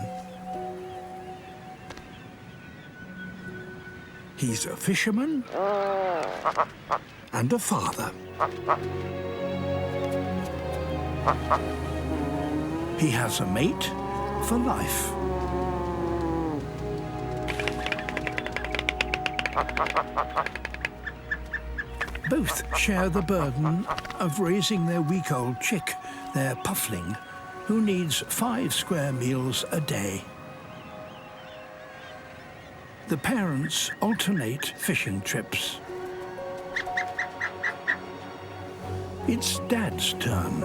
He's a fisherman and a father. He has a mate for life. Both share the burden of raising their week-old chick, their puffling, who needs 5 square meals a day. The parents alternate fishing trips. It's Dad's turn.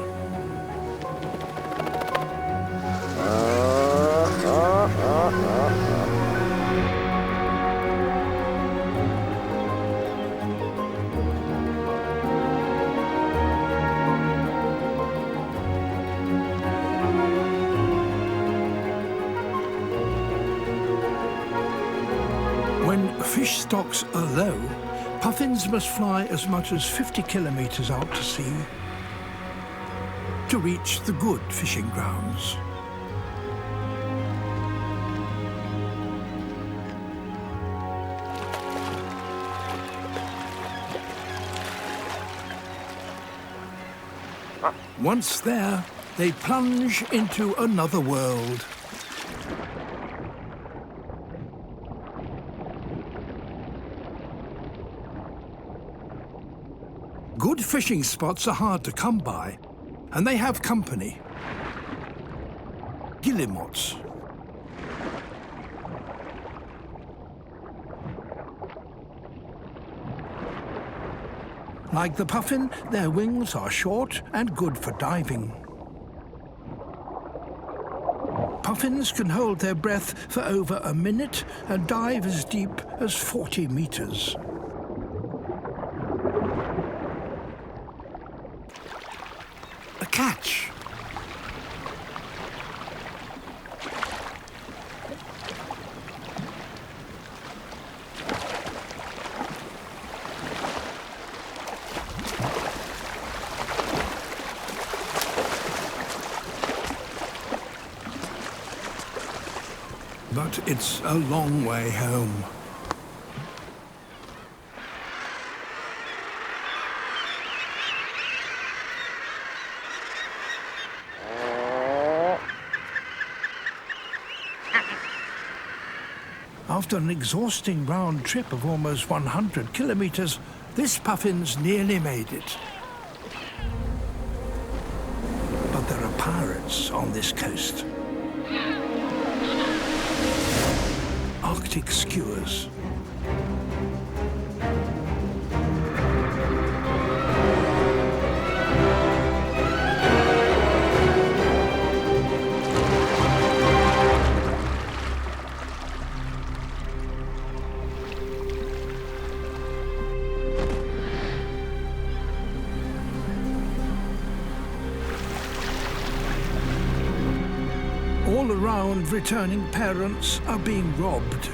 Fish stocks are low, puffins must fly as much as 50 kilometers out to sea to reach the good fishing grounds. Once there, they plunge into another world. Good fishing spots are hard to come by, and they have company. Guillemots. Like the puffin, their wings are short and good for diving. Puffins can hold their breath for over a minute and dive as deep as 40 meters. A catch. But it's a long way home. After an exhausting round trip of almost 100 kilometers, this puffin's nearly made it. But there are pirates on this coast. Arctic skuas. All around, returning parents are being robbed.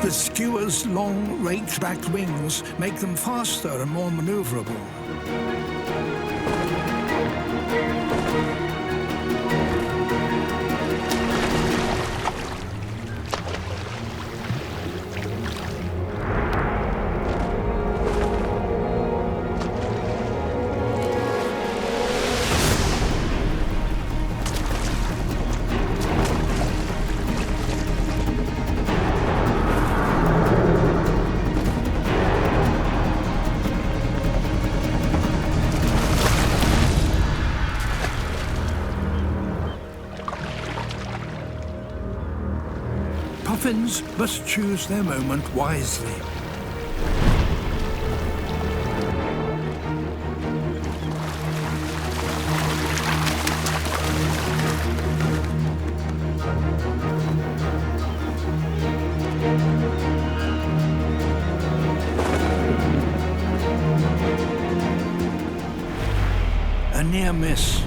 The skuas' long, raked-back wings make them faster and more maneuverable. Puffins must choose their moment wisely. A near miss.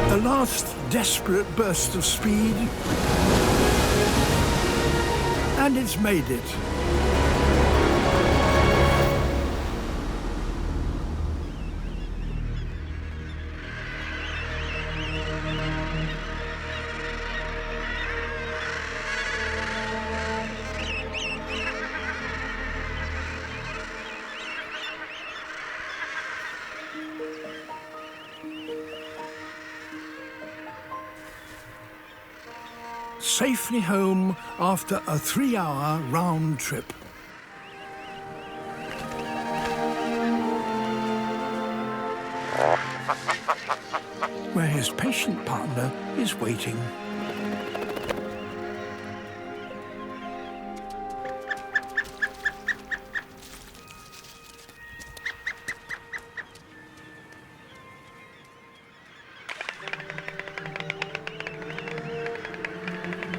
A last desperate burst of speed, and it's made it. Safely home after a 3-hour round trip. Where his patient partner is waiting.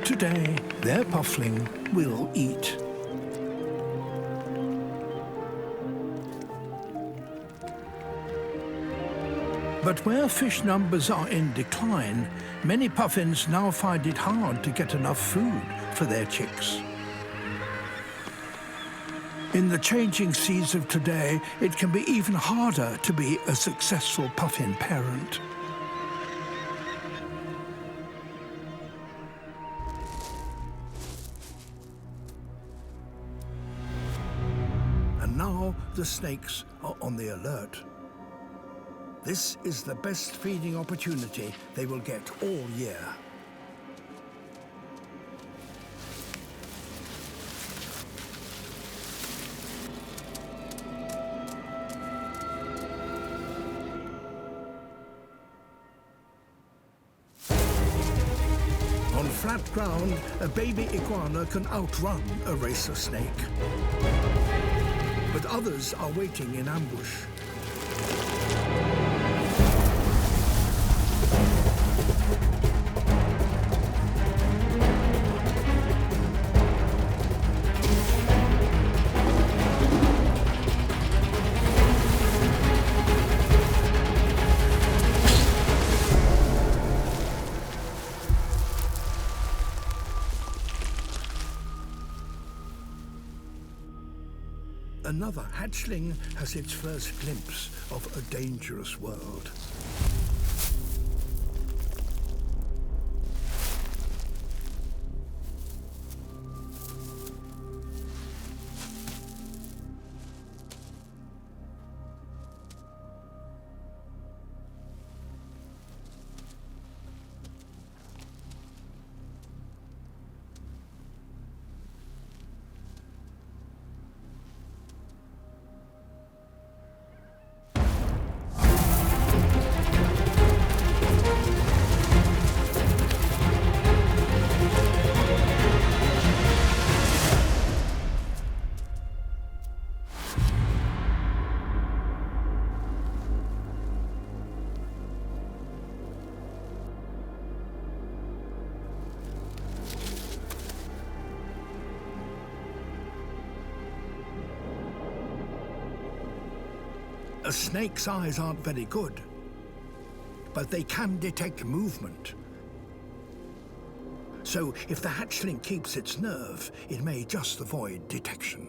Today, their puffling will eat. But where fish numbers are in decline, many puffins now find it hard to get enough food for their chicks. In the changing seas of today, it can be even harder to be a successful puffin parent. And now the snakes are on the alert. This is the best feeding opportunity they will get all year. On flat ground, a baby iguana can outrun a racer snake. But others are waiting in ambush. Another hatchling has its first glimpse of a dangerous world. A snake's eyes aren't very good, but they can detect movement. So if the hatchling keeps its nerve, it may just avoid detection.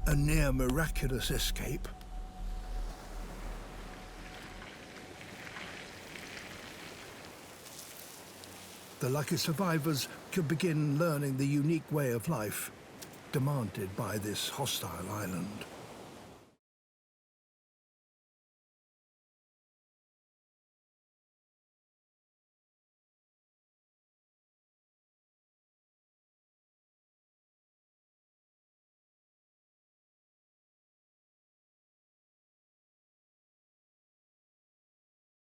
a near miraculous escape. The lucky survivors could begin learning the unique way of life demanded by this hostile island.